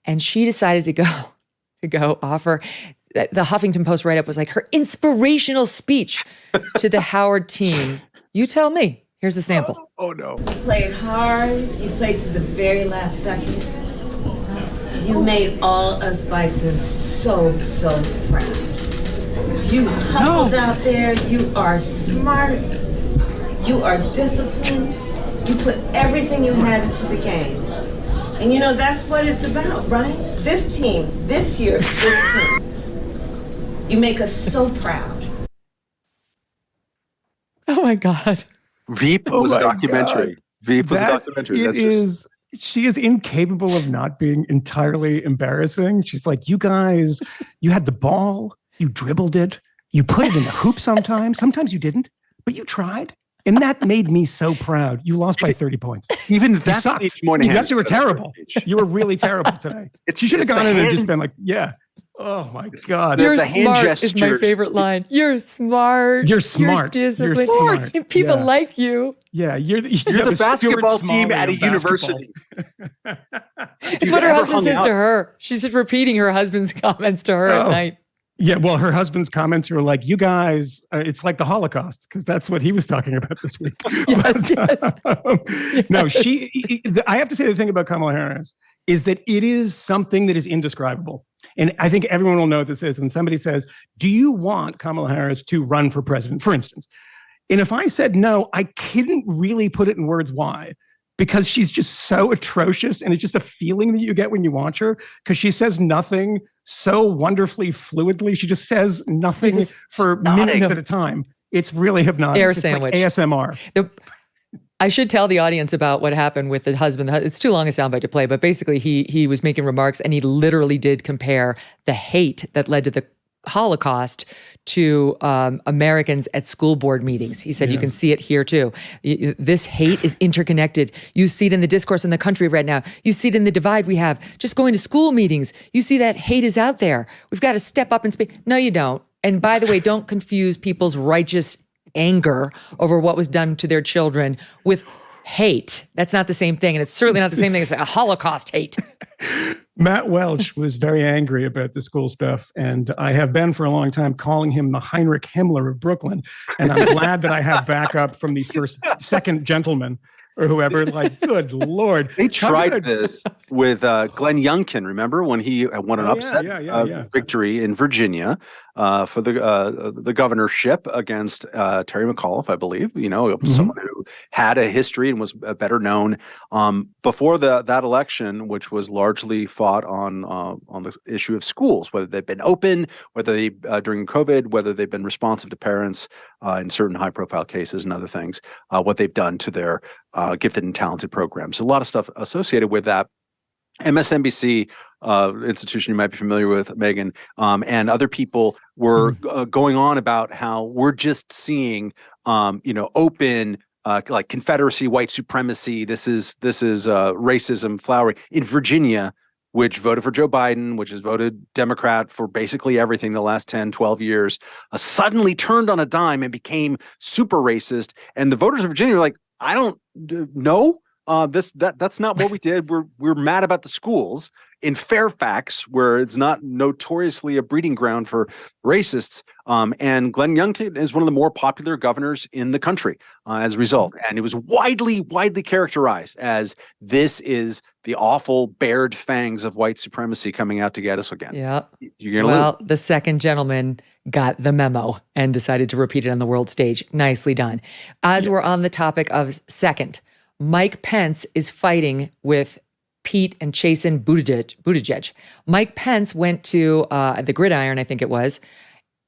and she decided to go offer. The Huffington Post write-up was like her inspirational speech to the Howard team. You tell me. Here's a sample. Oh no. You played hard. You played to the very last second. You made all us Bisons so proud. You hustled out there. You are smart. You are disciplined. You put everything you had into the game. And that's what it's about, right? This team, this year, this team. You make us so proud. Oh my God. Veep was a documentary. Veep was a documentary. She is incapable of not being entirely embarrassing. She's like, you guys, you had the ball, you dribbled it, you put it in the hoop sometimes. Sometimes you didn't, but you tried. And that made me so proud. You lost by 30 points. Even that sucked. You actually were terrible. You were really terrible today. You should have gone in and just been like, yeah. Oh my God. You're smart is my favorite line. You're smart. You're smart. You're disciplined. You're people like you. Yeah. You're the basketball team at a university. It's what her husband says to her. She's just repeating her husband's comments to her at night. Yeah, well, her husband's comments were like, you guys, it's like the Holocaust, because that's what he was talking about this week. Yes. No, I have to say the thing about Kamala Harris is that it is something that is indescribable. And I think everyone will know what this is when somebody says, do you want Kamala Harris to run for president, for instance? And if I said no, I couldn't really put it in words why. Because she's just so atrocious, and it's just a feeling that you get when you watch her, because she says nothing so wonderfully fluidly. She just says nothing for minutes at a time. It's really hypnotic. Air it's sandwich. Like ASMR. I should tell the audience about what happened with the husband. It's too long a soundbite to play, but basically he was making remarks, and he literally did compare the hate that led to the Holocaust to Americans at school board meetings. He said, You can see it here too. This hate is interconnected. You see it in the discourse in the country right now. You see it in the divide we have. Just going to school meetings, you see that hate is out there. We've got to step up and speak. No, you don't. And by the way, don't confuse people's righteous anger over what was done to their children with hate. That's not the same thing. And it's certainly not the same thing as a Holocaust hate. Matt Welch was very angry about the school stuff, and I have been for a long time calling him the Heinrich Himmler of Brooklyn. And I'm glad that I have backup from the second gentleman or whoever. Like, good Lord. They tried this with Glenn Youngkin, remember, when he won an upset victory in Virginia for the governorship against Terry McAuliffe, I believe, someone who had a history and was better known before that election, which was largely fought on the issue of schools, whether they've been open, whether they during COVID, whether they've been responsive to parents in certain high-profile cases and other things, what they've done to their gifted and talented programs. A lot of stuff associated with that. MSNBC, institution you might be familiar with, Megyn, and other people were going on about how we're just seeing, open like Confederacy, white supremacy. This is racism flowering in Virginia, which voted for Joe Biden, which has voted Democrat for basically everything the last 10, 12 years, suddenly turned on a dime and became super racist. And the voters of Virginia were like, I don't know. That's not what we did. We're mad about the schools in Fairfax, where it's not notoriously a breeding ground for racists. And Glenn Youngkin is one of the more popular governors in the country as a result. And it was widely characterized as this is the awful bared fangs of white supremacy coming out to get us again. Yeah. You're gonna lose. The second gentleman got the memo and decided to repeat it on the world stage. Nicely done. As we're on the topic of second, Mike Pence is fighting with Pete and Chasen Buttigieg. Mike Pence went to the Gridiron, I think it was,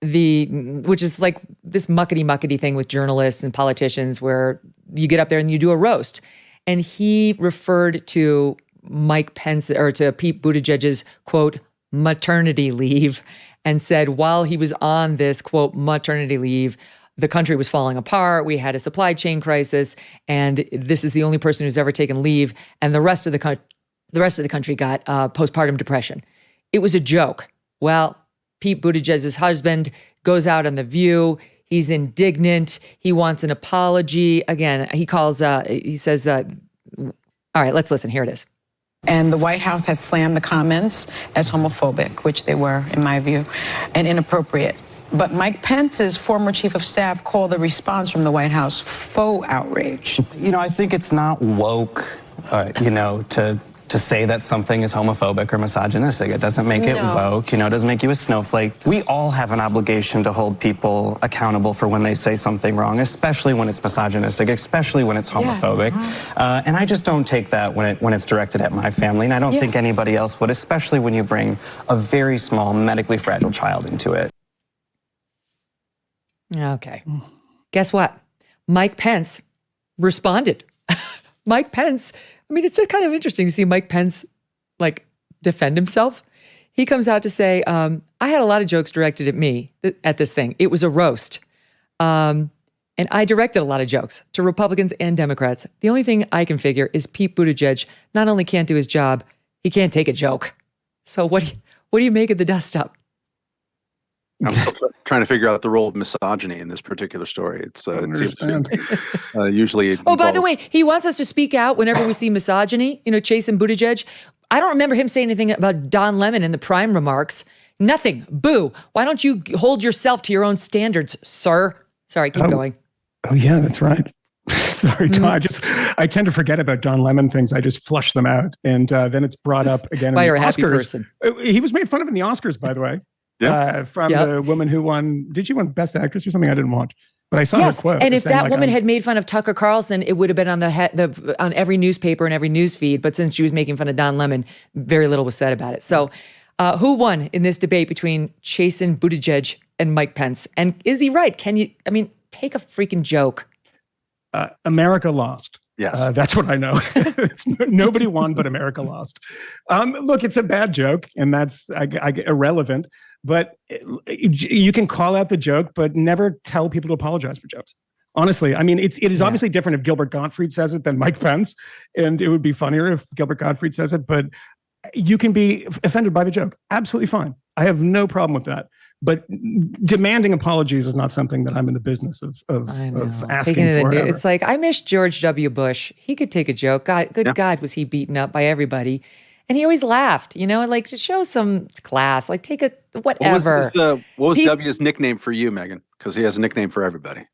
which is like this muckety thing with journalists and politicians where you get up there and you do a roast. And he referred to Mike Pence or to Pete Buttigieg's, quote, maternity leave, and said while he was on this, quote, maternity leave, the country was falling apart. We had a supply chain crisis, and this is the only person who's ever taken leave. And the rest of the country got postpartum depression. It was a joke. Well, Pete Buttigieg's husband goes out on The View. He's indignant. He wants an apology. Again, he says that. All right, let's listen. Here it is. And the White House has slammed the comments as homophobic, which they were, in my view, and inappropriate. But Mike Pence's former chief of staff called the response from the White House faux outrage. I think it's not woke, to say that something is homophobic or misogynistic. It doesn't make it woke, it doesn't make you a snowflake. We all have an obligation to hold people accountable for when they say something wrong, especially when it's misogynistic, especially when it's homophobic. Yes. And I just don't take that when it's directed at my family, and I don't think anybody else would, especially when you bring a very small, medically fragile child into it. Okay. Guess what? Mike Pence responded. Mike Pence, it's just kind of interesting to see Mike Pence defend himself. He comes out to say, I had a lot of jokes directed at me at this thing. It was a roast. And I directed a lot of jokes to Republicans and Democrats. The only thing I can figure is Pete Buttigieg not only can't do his job, he can't take a joke. So what do you make of the dust up? I'm still trying to figure out the role of misogyny in this particular story. It seems to be, usually. By the way, he wants us to speak out whenever we see misogyny. Chasen Buttigieg. I don't remember him saying anything about Don Lemon in the Prime remarks. Nothing. Boo. Why don't you hold yourself to your own standards, sir? Sorry, keep going. Oh yeah, that's right. Sorry, Tom. I tend to forget about Don Lemon things. I just flush them out, and then it's brought up again. Why in you're a the happy Oscars. person. He was made fun of in the Oscars, by the way. The woman who won. Did she win Best Actress or something? I didn't watch, but I saw her quote. And if that woman had made fun of Tucker Carlson, it would have been on on every newspaper and every news feed. But since she was making fun of Don Lemon, very little was said about it. So, who won in this debate between Chasen Buttigieg and Mike Pence? And is he right? Can you? Take a freaking joke. America lost. Yes. That's what I know. Nobody won, but America lost. Look, it's a bad joke, and that's irrelevant. But you can call out the joke, but never tell people to apologize for jokes. Honestly, it is obviously different if Gilbert Gottfried says it than Mike Pence, and it would be funnier if Gilbert Gottfried says it. But you can be offended by the joke. Absolutely fine. I have no problem with that. But demanding apologies is not something that I'm in the business of asking for. It's like, I miss George W. Bush. He could take a joke. God, was he beaten up by everybody? And he always laughed, just show some class, take a whatever. What was W's nickname for you, Megyn? Because he has a nickname for everybody.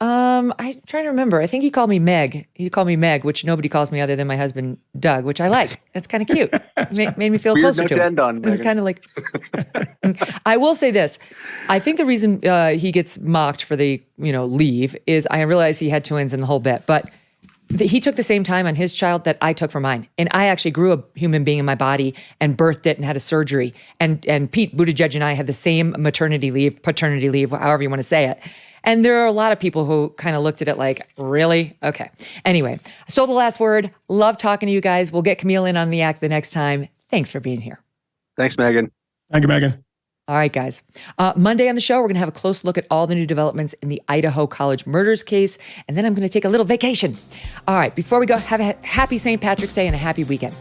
I'm trying to remember. I think he called me Meg. He called me Meg, which nobody calls me other than my husband, Doug, which I like. That's kind of cute. It made me feel Weird closer note to end him. on, It was Megyn. kind of like, I will say this. I think the reason he gets mocked for the, leave is I realize he had twins and the whole bit, but he took the same time on his child that I took for mine. And I actually grew a human being in my body and birthed it and had a surgery. And Pete Buttigieg and I had the same maternity leave, paternity leave, however you want to say it. And there are a lot of people who kind of looked at it like, really? Okay. Anyway, so the last word. Love talking to you guys. We'll get Camille in on the act the next time. Thanks for being here. Thanks, Megyn. Thank you, Megyn. All right, guys. Monday on the show, we're going to have a close look at all the new developments in the Idaho College murders case. And then I'm going to take a little vacation. All right, before we go, have a happy St. Patrick's Day and a happy weekend.